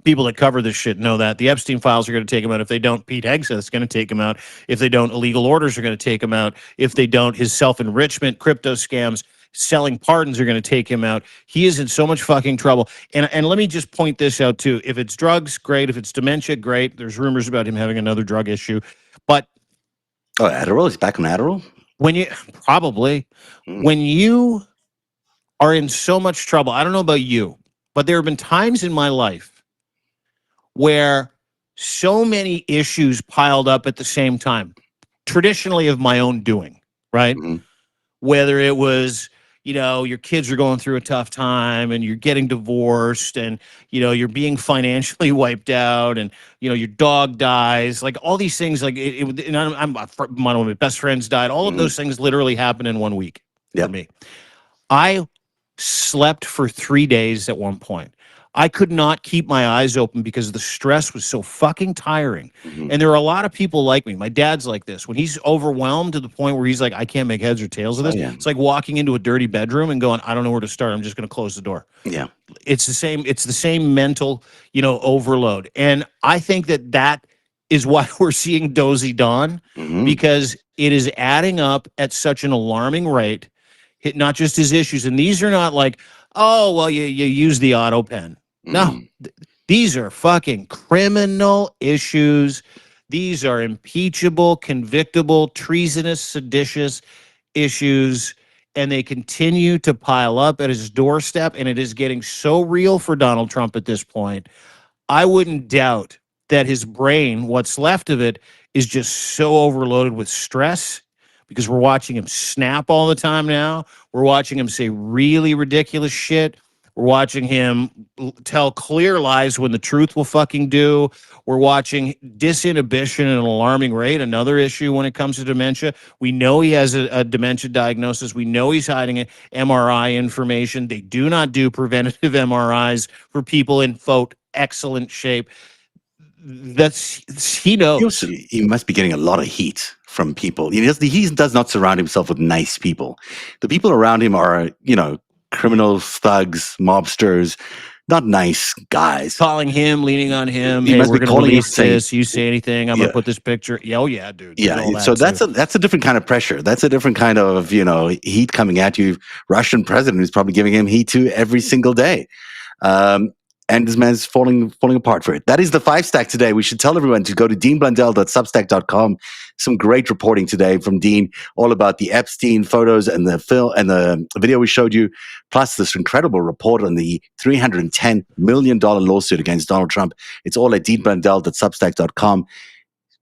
Speaker 2: People that cover this shit know that. The Epstein files are going to take him out. If they don't, Pete Hegseth's going to take him out. If they don't, illegal orders are going to take him out. If they don't, his self-enrichment, crypto scams, selling pardons are going to take him out. He is in so much fucking trouble. And let me just point this out too. If it's drugs, great. If it's dementia, great. There's rumors about him having another drug issue. But
Speaker 1: Adderall? He's back on Adderall?
Speaker 2: when you are in so much trouble, I don't know about you, but there have been times in my life where so many issues piled up at the same time, traditionally of my own doing, right? Whether it was, your kids are going through a tough time and you're getting divorced and, you're being financially wiped out and, your dog dies, like all these things, like one of my best friends died. All of those things literally happened in 1 week for me. I slept for 3 days at one point. I could not keep my eyes open because the stress was so fucking tiring. And there are a lot of people like me. My dad's like this. When he's overwhelmed to the point where he's like, I can't make heads or tails of this. It's like walking into a dirty bedroom and going, I don't know where to start. I'm just going to close the door.
Speaker 1: Yeah.
Speaker 2: It's the same mental, overload. And I think that is why we're seeing Dozy Dawn, because it is adding up at such an alarming rate. Not just his issues. And these are not like, oh, well, you use the auto pen. No, these are fucking criminal issues. These are impeachable, convictable, treasonous, seditious issues, and they continue to pile up at his doorstep, and it is getting so real for Donald Trump at this point. I wouldn't doubt that his brain, what's left of it, is just so overloaded with stress, because we're watching him snap all the time now. We're watching him say really ridiculous shit. We're watching him tell clear lies when the truth will fucking do. We're watching disinhibition at an alarming rate, another issue when it comes to dementia. We know he has a dementia diagnosis. We know he's hiding it. MRI information. They do not do preventative MRIs for people in, quote, excellent shape. He knows.
Speaker 1: He must be getting a lot of heat from people. He does not surround himself with nice people. The people around him are, criminals, thugs, mobsters, not nice guys.
Speaker 2: Calling him, leaning on him.
Speaker 1: He
Speaker 2: Hey,
Speaker 1: must
Speaker 2: we're
Speaker 1: be
Speaker 2: going to release
Speaker 1: saying,
Speaker 2: this. You say anything, I'm going to put this picture. Yeah, oh yeah, dude.
Speaker 1: Yeah, so that's a different kind of pressure. That's a different kind of, heat coming at you. Russian president who's probably giving him heat too every single day. And this man's falling apart for it. That is the Five Stack today. We should tell everyone to go to deanblundell.substack.com. Some great reporting today from Dean, all about the Epstein photos and the film and the video we showed you, plus this incredible report on the $310 million lawsuit against Donald Trump. It's all at deanblundell.substack.com.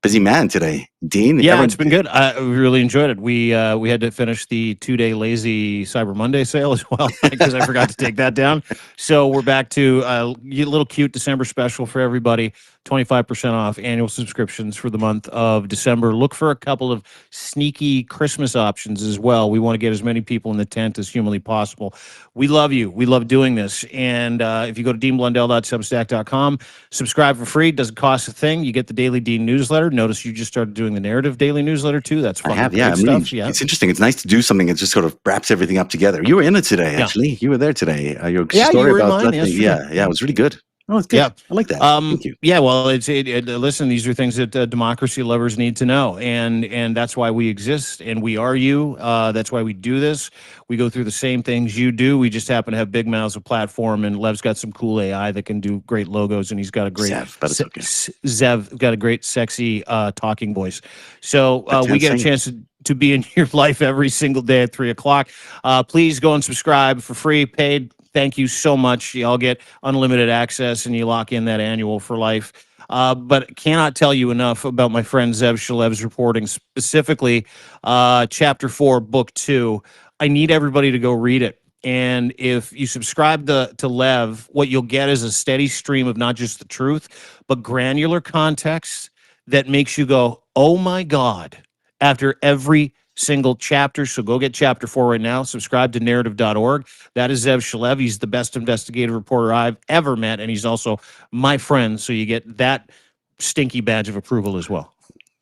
Speaker 1: Busy man today, Dean.
Speaker 2: Yeah, it's been good. I really enjoyed it. We had to finish the 2-day lazy Cyber Monday sale as well because I forgot to take that down. So we're back to a little cute December special for everybody. 25% off annual subscriptions for the month of December. Look for a couple of sneaky Christmas options as well. We want to get as many people in the tent as humanly possible. We love you. We love doing this. And if you go to deanblundell.substack.com, subscribe for free. Doesn't cost a thing. You get the Daily Dean newsletter. Notice you just started doing the Narrative Daily newsletter too. That's fun.
Speaker 1: I have, yeah.
Speaker 2: Stuff. Yeah.
Speaker 1: It's interesting. It's nice to do something that just sort of wraps everything up together. You were in it today, actually. You were there today. Your story
Speaker 2: you were
Speaker 1: about
Speaker 2: in mine,
Speaker 1: it was really good. Oh, it's good.
Speaker 2: Yeah.
Speaker 1: I like that. Thank you.
Speaker 2: Yeah, well, listen, these are things that democracy lovers need to know, and that's why we exist, and we are you. That's why we do this. We go through the same things you do. We just happen to have big mouths of platform, and Lev's got some cool AI that can do great logos, and he's got a great
Speaker 1: Zev, but it's okay.
Speaker 2: Zev got a great, sexy talking voice. So we get a chance to be in your life every single day at 3:00. Please go and subscribe for free, paid. Thank you so much. You all get unlimited access, and you lock in that annual for life. But cannot tell you enough about my friend Zev Shalev's reporting, specifically Chapter 4, Book 2. I need everybody to go read it. And if you subscribe to Lev, what you'll get is a steady stream of not just the truth, but granular context that makes you go, oh my God, after every single chapter. So go get Chapter 4 right now. Subscribe to narrative.org. That is Zev Shalev. He's the best investigative reporter I've ever met, and he's also my friend. So you get that stinky badge of approval as well.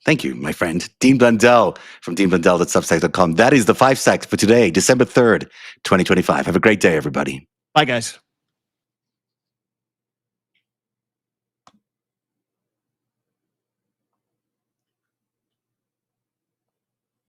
Speaker 1: Thank you, my friend. Dean Blundell from deanblundell.substack.com. That is the Five Stacks for today, December 3rd, 2025. Have a great day, everybody.
Speaker 2: Bye, guys.